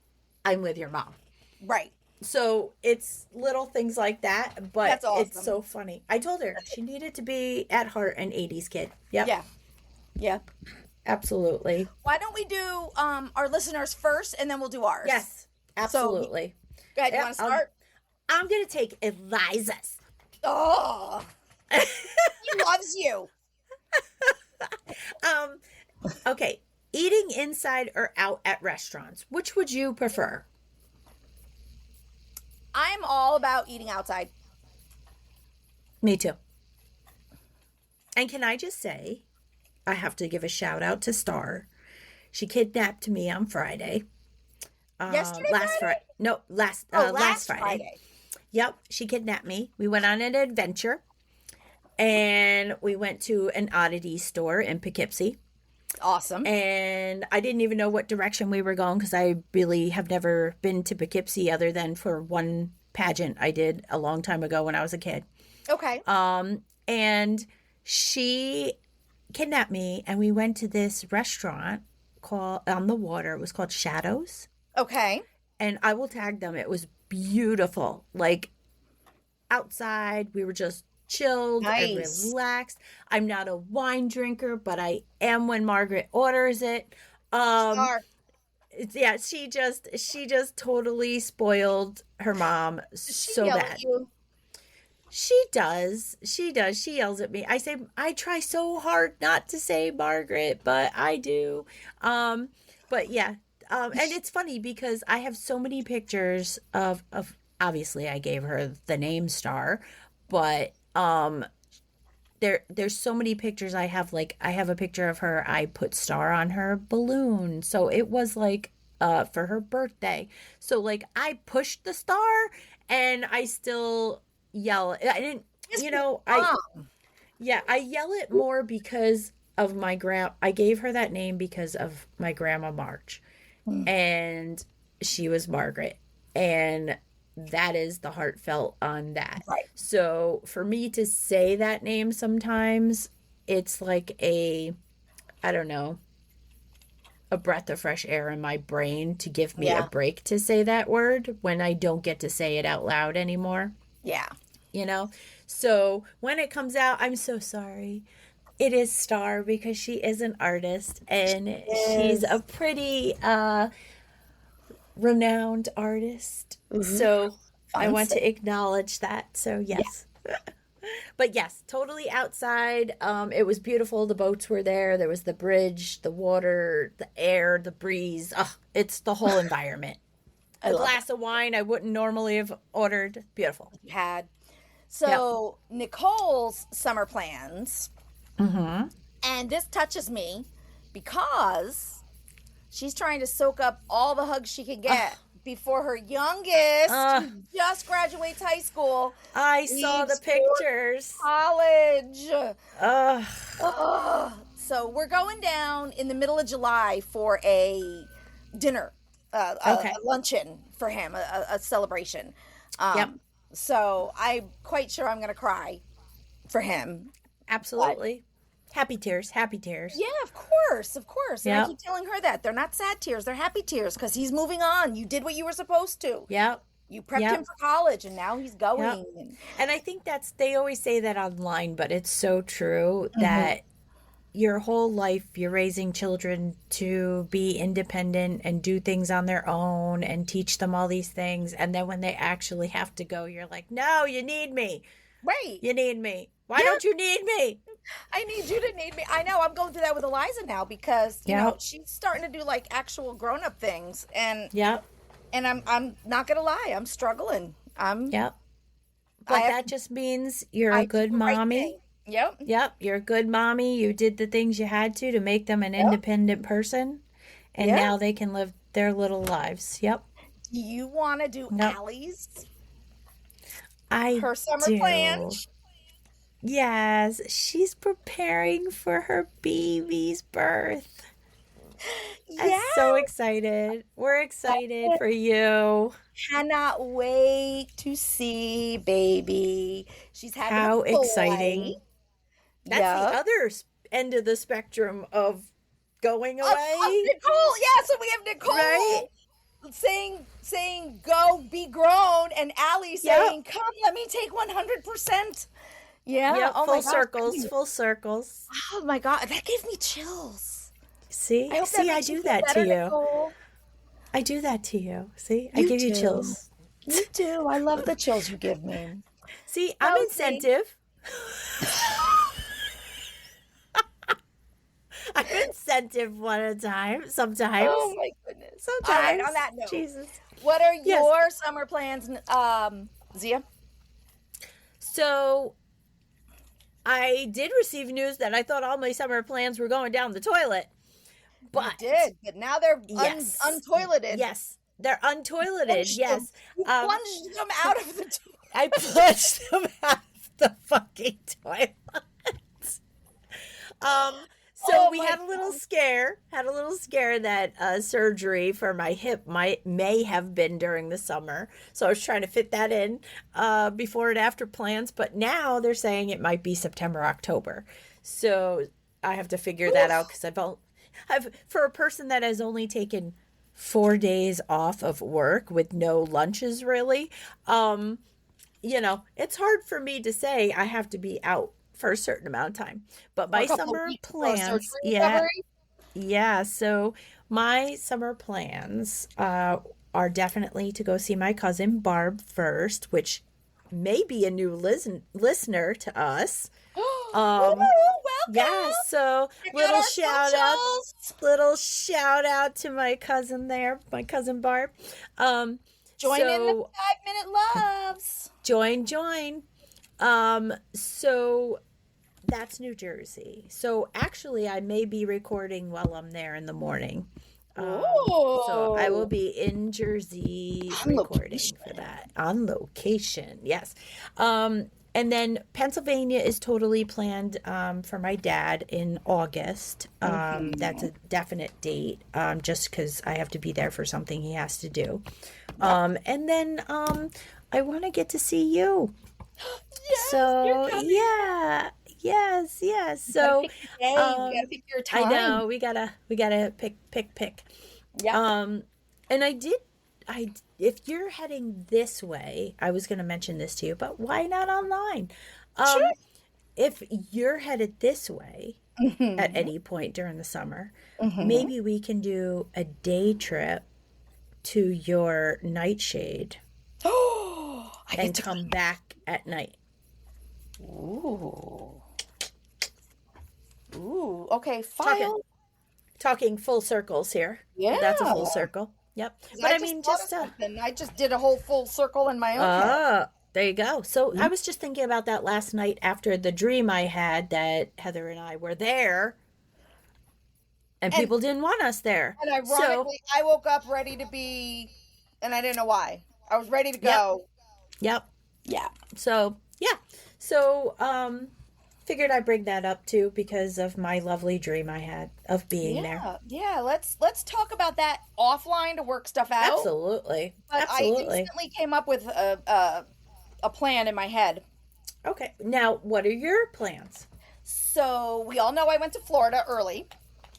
I'm with your mom.
right.
So it's little things like that, but
That's
it's
awesome.
so funny. I told her she needed to be at heart an 80s kid. Yep,
Yeah, yeah.
absolutely.
Why don't we do our listeners first, and then we'll do ours?
Yes,
So,
absolutely.
go ahead. You
Yep,
want to start?
I'm gonna take Eliza's.
Oh, he loves you.
um, okay. Eating inside or out at restaurants, which would you prefer?
I'm all about eating outside.
Me too. And can I just say, I have to give a shout out to Star. She kidnapped me on Friday.
Yesterday,
Last
Friday?
Friday. No,
Oh,
last
last
Friday.
Friday.
Yep, she kidnapped me. We went on an adventure, and we went to an oddity store in Poughkeepsie.
Awesome.
And I didn't even know what direction we were going because I really have never been to Poughkeepsie other than for one pageant I did a long time ago when I was a kid.
Okay.
And she kidnapped me, and we went to this restaurant called on the water. It was called Shadows,
Okay.
and I will tag them. It was beautiful. Like outside, we were just chilled and
Nice.
relaxed. I'm not a wine drinker, but I am when Margaret orders it. Um,
Star.
yeah, she just totally spoiled her mom
Does she
so
yell
bad.
at you?
She does. She does. She yells at me. I say I try so hard not to say Margaret, but I do. Um, but yeah. And it's funny because I have so many pictures of obviously I gave her the name Star, but there's so many pictures I have. Like I have a picture of her, I put Star on her balloon. So it was like for her birthday. So like I pushed the star and I still yell. I didn't,
Yes,
you
but
know,
mom.
yeah, I yell it more because of my I gave her that name because of my grandma March, and she was Margaret, and that is the heartfelt on that.
Right.
So for me to say that name sometimes, it's like I don't know, a breath of fresh air in my brain to give me a
Yeah.
break to say that word when I don't get to say it out loud anymore,
Yeah.
you know? So when it comes out, I'm so sorry. It is Star because she is an artist and she's a
Yes.
pretty renowned artist.
Mhm.
So I want
Fancy.
to acknowledge that. So
Yeah.
yes. But yes, totally outside. It was beautiful. The boats were there. There was the bridge, the water, the air, the breeze. Ugh, it's the whole environment.
I
A
love
glass of wine I wouldn't normally have ordered. Beautiful.
it. Had.
Yep.
So Nicole's summer plans,
Mm-hmm.
and this touches me because she's trying to soak up all the hugs she can get before her youngest, who just graduates high school,
I saw the
leaves for
pictures.
college.
Ugh.
Ugh. So we're going down in the middle of July for a dinner,
Okay.
a luncheon for him, a celebration.
Yep.
So I'm quite sure I'm going to cry for him.
Absolutely. Happy tears. Happy tears.
Yeah, of course, of course. And I
Yep.
keep telling her that they're not sad tears, they're happy tears because he's moving on. You did what you were supposed to.
Yep.
You prepped
Yep.
him for college, and now he's going.
Yep.
And
And I think they always say that online, but it's so true that your whole life you're raising children to be independent and do things on their own and teach them all these things, and then when they actually have to go, you're like, no, you need me.
Right.
You need me. Why
Yeah.
don't you need me?
I need you to need me. I know. I'm going through that with Eliza now because you know
Yep.
she's starting to do like actual grown up things, and
Yep.
I'm not gonna lie, I'm struggling.
Yep.
I
But
have
that just means you're
I
a
do
good
the right
mommy.
thing. Yep.
Yep, you're a good mommy. You did the things you had to make them an
Yep.
independent person, and
Yep.
now they can live their little lives. Yep.
Do you want to do
Yep.
Allie's
I
her summer
do.
plans?
Yes, she's preparing for her baby's birth. I'm
Yeah.
so excited. We're excited for you.
Cannot wait to see baby. She's having
How
a boy.
exciting. That's
Yep.
the other end of the spectrum of going
Of
away.
Nicole. Yeah, so we have Nicole
Right?
saying go be grown, and Allie
Yep.
saying come let me take 100%. Yeah.
Yep,
Oh my
full
gosh.
circles, full circles.
Oh my god, that gave me chills.
See?
I hope that
See, I
makes you
do
feel
that to
better,
you.
Nicole.
I do that to you. See? I
You
give you
do.
chills.
You do. I love the chills you give me.
See, I'm
Oh, see.
incentive. I'm incentive one at a time, sometimes.
Oh my goodness. All
Sometimes.
right, on that note,
Jesus.
what are
Yes.
your summer plans, Zia?
So I did receive news that I thought all my summer plans were going down the toilet. But
You did, but now they're
yes.
untoileted.
Yes. They're untoileted.
Plunged
Yes.
them. You plunged them out of the toilet.
I plunged them out of the fucking toilet. So
Oh
we
my
had a little scare. Had a little scare that surgery for my hip may have been during the summer. So I was trying to fit that in before and after plans. But now they're saying it might be September, October. So I have to figure that out because I've for a person that has only taken 4 days off of work with no lunches really. It's hard for me to say I have to be out for a certain amount of time. But my
A couple
summer
weeks for
plans,
surgery recovery.
yeah. So my summer plans are definitely to go see my cousin Barb first, which may be a new listener to us.
Ooh, welcome.
Yeah, so
Check out our socials.
little shout out to my cousin there, my cousin Barb.
Join in the
so
5-minute loves.
join. So that's New Jersey. So actually, I may be recording while I'm there in the morning. So I will be in Jersey
On
recording
location.
for that on location. Yes. And then Pennsylvania is totally planned for my dad in August. That's a definite date, just because I have to be there for something he has to do. And then I want to get to see you.
Yes,
So
you're coming.
yeah, yes. So
Pick your day. You gotta pick your time.
I know we gotta pick.
Yeah.
And if you're heading this way, I was gonna mention this to you, but why not online?
Sure.
If you're headed this way at any point during the summer, maybe we can do a day trip to your nightshade
Oh, I
and
get to
come back at night.
Ooh. Okay, file.
Talking full circles here.
Yeah.
That's a full circle. Yep. But I mean,
thought of something. I just did a whole full circle in my own head.
there you go. So I was just thinking about that last night after the dream I had that Heather and I were there and people didn't want us there.
And ironically, I woke up ready to be, and I didn't know why. I was ready to go.
Yep.
Yeah.
So, yeah. So, figured I'd bring that up too because of my lovely dream I had of being there.
Yeah. Let's talk about that offline to work stuff out.
Absolutely.
But I instantly came up with a plan in my head.
Okay. Now, what are your plans?
So we all know I went to Florida early.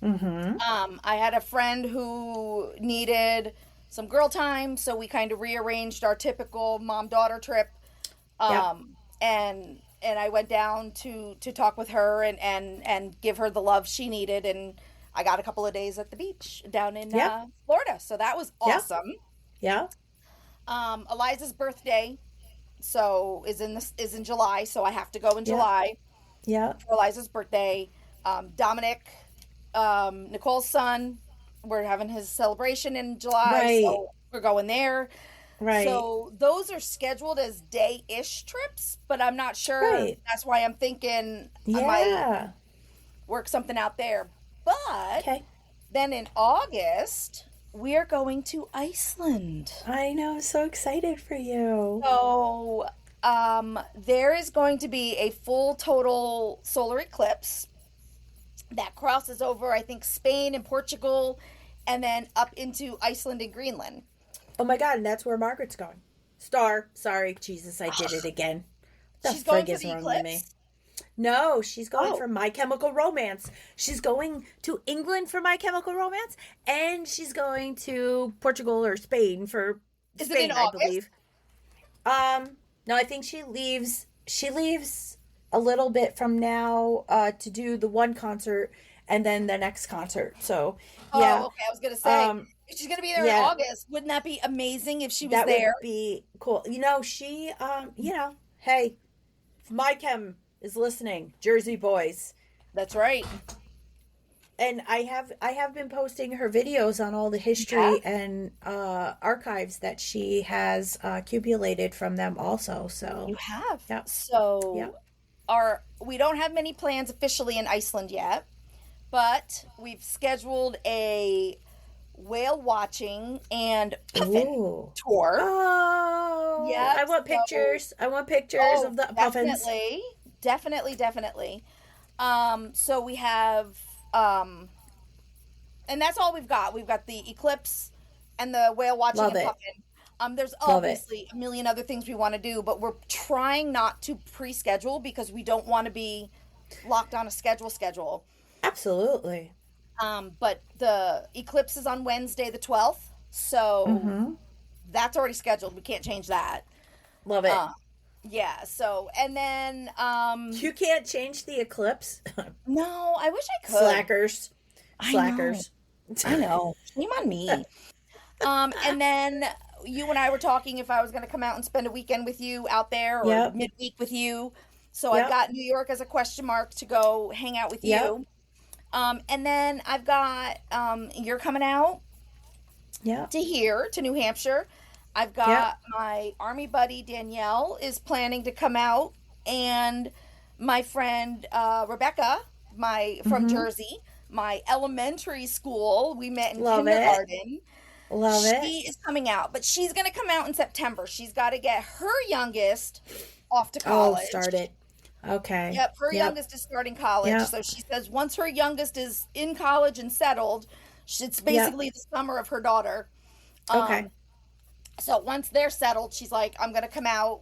Mm-hmm.
I had a friend who needed some girl time, so we kind of rearranged our typical mom-daughter trip. And and I went down to talk with her and give her the love she needed, and I got a couple of days at the beach down in
Yeah.
Florida, so that was
Yeah.
awesome.
Yeah.
Eliza's birthday is in July, so I have to go in
Yeah.
July
Yeah.
for Eliza's birthday. Dominic, Nicole's son, we're having his celebration in July,
Right.
so we're going there.
Right.
So those are scheduled as day-ish trips, but I'm not sure.
Right.
That's why I'm thinking I might
Yeah.
work something out there. But
Okay.
then in August, we're going to Iceland.
I know. I'm so excited for you.
So there is going to be a full total solar eclipse that crosses over, I think, Spain and Portugal, and then up into Iceland and Greenland.
Oh my God, and that's where Margaret's going. Star. Sorry, Jesus, I did it again. The
She's going
frig
for
is
the
wrong with me?
eclipse.
No, she's going
Oh.
for My Chemical Romance. She's going to England for My Chemical Romance, and she's going to Portugal or Spain for
Is it
Spain,
in
I
August?
believe. No, I think she leaves a little bit from now to do the one concert and then the next concert. So, yeah.
Oh, okay. I was gonna say
Um,
if she's gonna be there in
yeah.
August, wouldn't that be amazing if she was
That would
there?
be cool. Hey, if My Chem is listening, Jersey boys.
That's right.
And I have been posting her videos on all the history and archives that she has accumulated from them also. So
You have.
yeah,
So
yeah.
we don't have many plans officially in Iceland yet, but we've scheduled a whale watching and puffin
Ooh.
tour.
Oh,
Yep,
I want
so-
pictures. I want pictures
Oh,
of the puffins.
definitely. So we have, and that's all we've got. We've got the eclipse and the whale watching
Love
and
it.
puffin. There's
Love it.
obviously a million other things we want to do, but we're trying not to pre-schedule because we don't want to be locked on a schedule.
Absolutely.
But the eclipse is on Wednesday the 12th, so
Mm-hmm.
that's already scheduled. We can't change that.
Love it.
Yeah, so, and then,
You can't change the eclipse.
no, I wish I could.
Slackers.
I know.
Slackers.
I know. Shame on me. And then you and I were talking if I was going to come out and spend a weekend with you out there or
Yep.
midweek with you. So
Yep.
I've got New York as a question mark to go hang out with
Yep.
you. And then I've got, you're coming out
Yeah.
to New Hampshire. I've got my army buddy Danielle is planning to come out, and my friend Rebecca, from Jersey, my elementary school, we met in
Love it.
kindergarten.
Love it.
She is coming out, but she's going to come out in September. She's got to get her youngest off to
Oh,
college.
start it. Okay.
Yep, her youngest is starting college.
Yep.
So she says once her youngest is in college and settled, it's basically the summer of her daughter.
Okay.
So once they're settled, she's like, I'm going to come out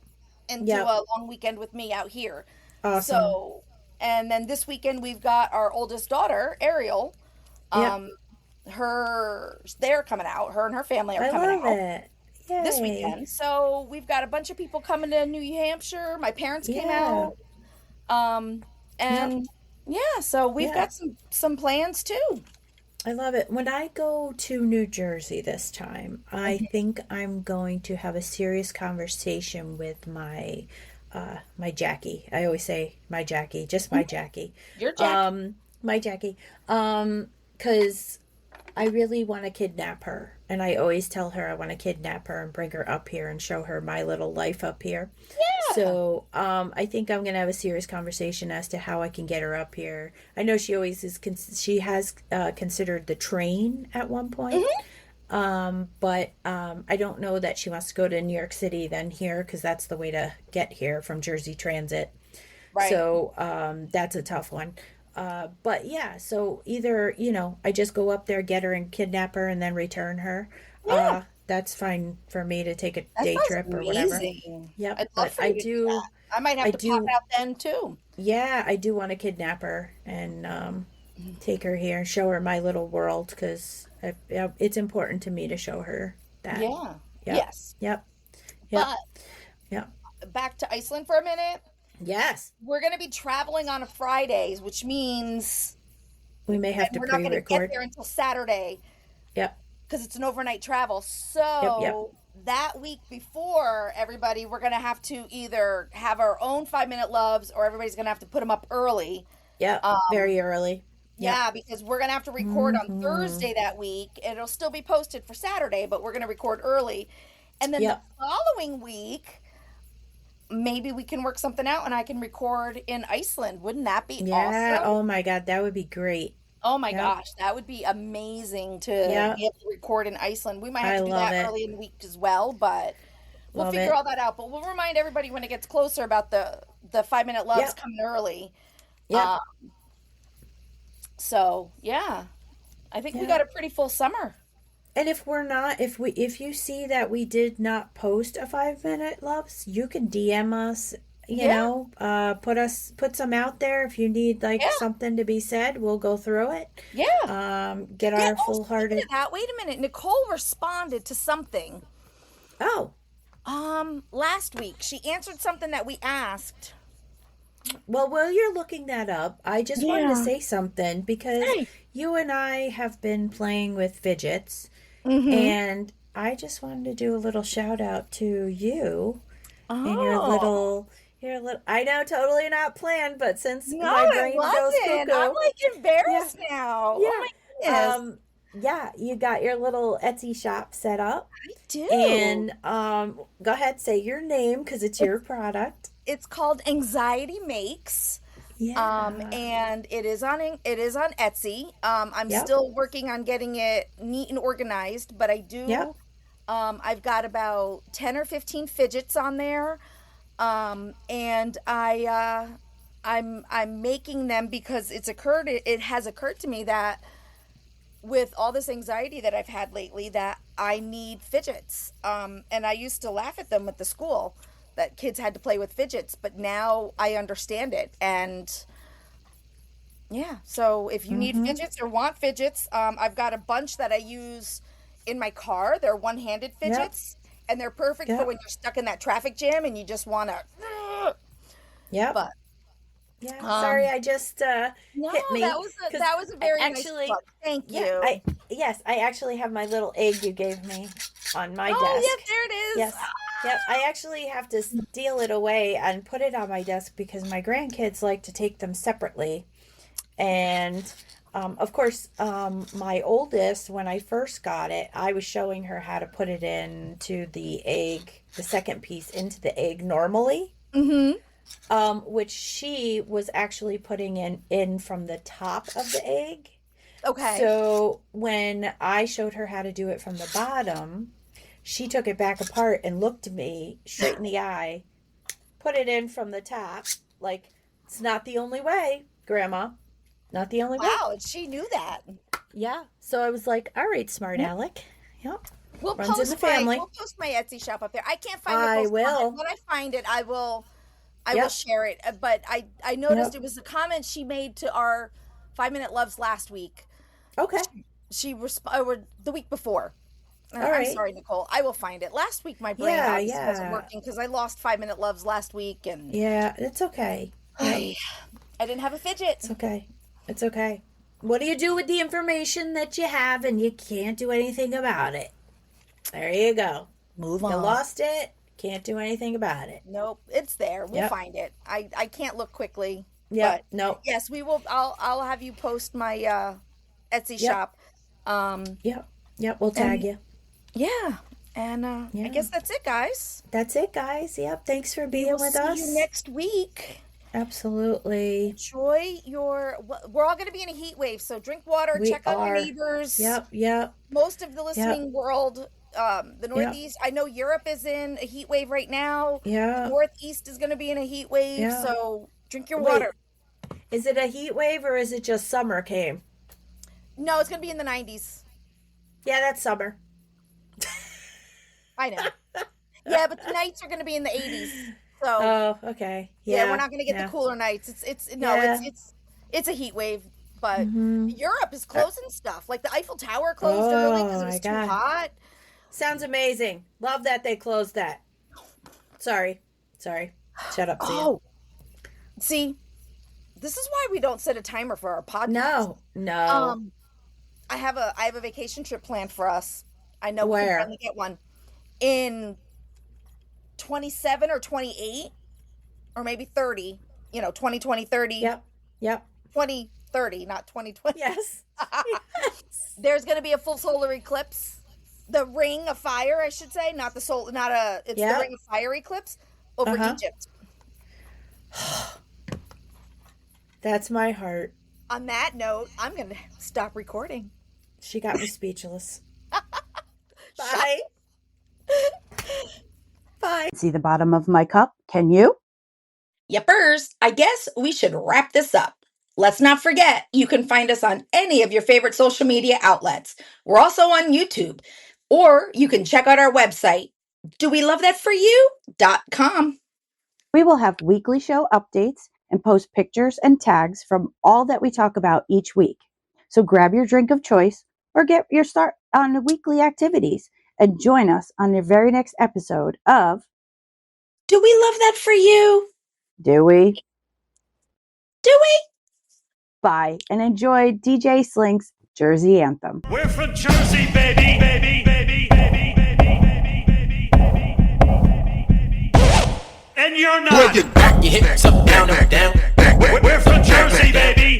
and do
Yep.
a long weekend with me out here.
Awesome.
So, and then this weekend we've got our oldest daughter, Ariel. They're coming out. Her and her family are
I
coming
love
out
it. Yay.
this weekend. So we've got a bunch of people coming to New Hampshire. My parents came
Yeah.
out. And yeah, so we've got some plans too.
I love it. When I go to New Jersey this time, I think I'm going to have a serious conversation with my Jackie. I always say my Jackie, just my Jackie.
Your Jackie.
My Jackie. Because I really want to kidnap her. And I always tell her I want to kidnap her and bring her up here and show her my little life up here.
Yeah.
So I think I'm going to have a serious conversation as to how I can get her up here. I know she always is, she has considered the train at one point. But I don't know that she wants to go to New York City then here, because that's the way to get here from Jersey Transit.
Right.
So that's a tough one. But yeah, so either, I just go up there, get her and kidnap her and then return her.
Yeah.
That's fine for me to take a
That
day
sounds
trip or whatever.
amazing.
Yep.
I'd love
But
for
I
you to do
do,
that. I might have
I
to
do,
pop out then too.
yeah, I do want to kidnap her and take her here and show her my little world, because it's important to me to show her that.
Yeah.
Yep.
Yes.
Yep. Yep.
But
Yep.
back to Iceland for a minute.
Yes.
we're going to be traveling on a Fridays, which means
We may have to
we're not going to get
pre-record.
there until Saturday
Yep.
because it's an overnight travel.
Yep.
So that week before, everybody, we're going to have to either have our own 5-minute loves or everybody's going to have to put them up early.
Yep. Very early. Yep.
Yeah, because we're going to have to record on
Mhm.
Thursday that week. It'll still be posted for Saturday, but we're going to record early. And then
Yep.
the following week, maybe we can work something out and I can record in Iceland. Wouldn't that be
Yeah.
awesome?
Oh my God, that would be great.
Oh my
Yep.
gosh, that would be amazing to
Yep.
be able to record in Iceland. We might have
I
to do
love
that
it.
early in the week as well, but we'll
Love
figure
it.
all that out. But we'll remind everybody when it gets closer about the 5-minute loves
Yep.
coming early.
Yep.
So yeah, I think we
Yeah.
got a pretty full summer.
And if you see that we did not post a 5-minute loves, you can DM us,
Yeah.
put some out there. If you need like
Yeah.
something to be said, we'll go through it.
Yeah.
Get
Yeah.
our
Oh, speaking
full-hearted.
of that, wait a minute. Nicole responded to something
Oh,
last week. She answered something that we asked.
well, while you're looking that up, I just wanted to
Yeah.
say something because
Hey.
you and I have been playing with fidgets, and I just wanted to do a little shout out to you and
Oh.
your little, I know, totally not planned, but since
No,
my
it
brain goes
wasn't. I'm
cuckoo,
like embarrassed now. Oh my
yeah,
goodness.
yeah, you got your little Etsy shop set up,
I do.
and go ahead, say your name because it's your product.
It's called Anxiety Makes.
Yeah.
And it is on Etsy. I'm
Yep.
still working on getting it neat and organized, but I do.
Yep.
I've got about 10 or 15 fidgets on there. And I'm making them because it has occurred to me that with all this anxiety that I've had lately that I need fidgets. And I used to laugh at them at the school that kids had to play with fidgets, but now I understand it. And yeah, so if you need fidgets or want fidgets, I've got a bunch that I use in my car. They're one-handed fidgets, and they're perfect for
Yep.
when you're stuck in that traffic jam and you just want to.
Yep.
But
Yeah, sorry, I just
no,
hit me.
that was a very nice
actually,
plug. Thank you.
yeah, I actually have my little egg you gave me on my
Oh,
desk.
yeah, there it is.
Yes. Yep, I actually have to steal it away and put it on my desk because my grandkids like to take them separately. And of course, my oldest, when I first got it, I was showing her how to put it into the egg, the second piece into the egg normally. Which she was actually putting in from the top of the egg.
Okay.
So when I showed her how to do it from the bottom, she took it back apart and looked at me straight in the eye, put it in from the top, like, it's not the only way, Grandma. Not the only way.
Wow, and she knew that.
Yeah. So I was like, all right, smart Alec. Yep.
We'll
Runs in
post
the family.
we'll post my Etsy shop up there. I can't find
I
Nicole's
will.
comment. When I find it, I will
Yep.
share it. But I noticed
Yep.
it was a comment she made to our 5-minute loves last week.
Okay.
She or the week before.
All
I'm
right.
sorry, Nicole. I will find it. Last week my brain
Yeah,
obviously wasn't
yeah.
working because I lost 5-minute loves last week and
Yeah, it's okay. Yep.
I didn't have a fidget.
It's okay. It's okay. What do you do with the information that you have and you can't do anything about it? There you go.
Move
You
on.
lost it. Can't do anything about it.
Nope, it's there. We'll
Yep.
find it. I can't look quickly.
Yeah.
But
No.
yes, we will. I'll have you post my Etsy
Yep.
shop.
Yep. Yep. We'll tag you.
Yeah, and
Yeah.
I guess that's it, guys.
That's it, guys. Yep. Thanks for being
We'll
with
see
us.
you next week.
Absolutely.
Enjoy we're all going to be in a heat wave, so drink water.
We
check on
are.
your neighbors.
Yep. Yep.
Most of the listening world, the Northeast. I know Europe is in a heat wave right now.
Yeah.
The Northeast is going to be in a heat wave,
Yeah.
so drink your
Wait.
water.
Is it a heat wave or is it just summer came?
No, it's going to be in the 90s.
Yeah, that's summer.
I know. Yeah, but the nights are going to be in the 80s. So
Oh, okay.
yeah, we're not going to get
yeah.
the cooler nights. It's
Yeah.
it's a heat wave, but
Mhm.
Europe is closing stuff. Like the Eiffel Tower closed early because it was
my
too
God.
hot.
Sounds amazing. Love that they closed that. Sorry. Shut up, Zia.
Oh, See, this is why we don't set a timer for our podcast.
No.
I have a vacation trip planned for us. I know we can
Where?
finally get one in 27 or 28 or maybe 30, 2020, 30,
Yep.
2030, not 2020.
Yes.
There's going to be a full solar eclipse. The ring of fire, I should say, not the soul, it's the ring of fire eclipse over Egypt.
That's my heart.
On that note, I'm going to stop recording.
She got me speechless. Bye. Bye.
See the bottom of my cup, can you?
Yepers, I guess we should wrap this up. Let's not forget, you can find us on any of your favorite social media outlets. We're also on YouTube. Or you can check out our website, dowelove.thatforyou.com.
We will have weekly show updates and post pictures and tags from all that we talk about each week. So grab your drink of choice or get your start on the weekly activities and join us on the very next episode of
Do We Love That For You?
Do We?
Do we?
Bye, and enjoy DJ Slink's Jersey Anthem.
We're from Jersey, baby, baby, baby, baby, baby, baby, baby, baby, baby, and you're not.
Break it back, your hips up, down, up, down.
We're from Jersey, baby.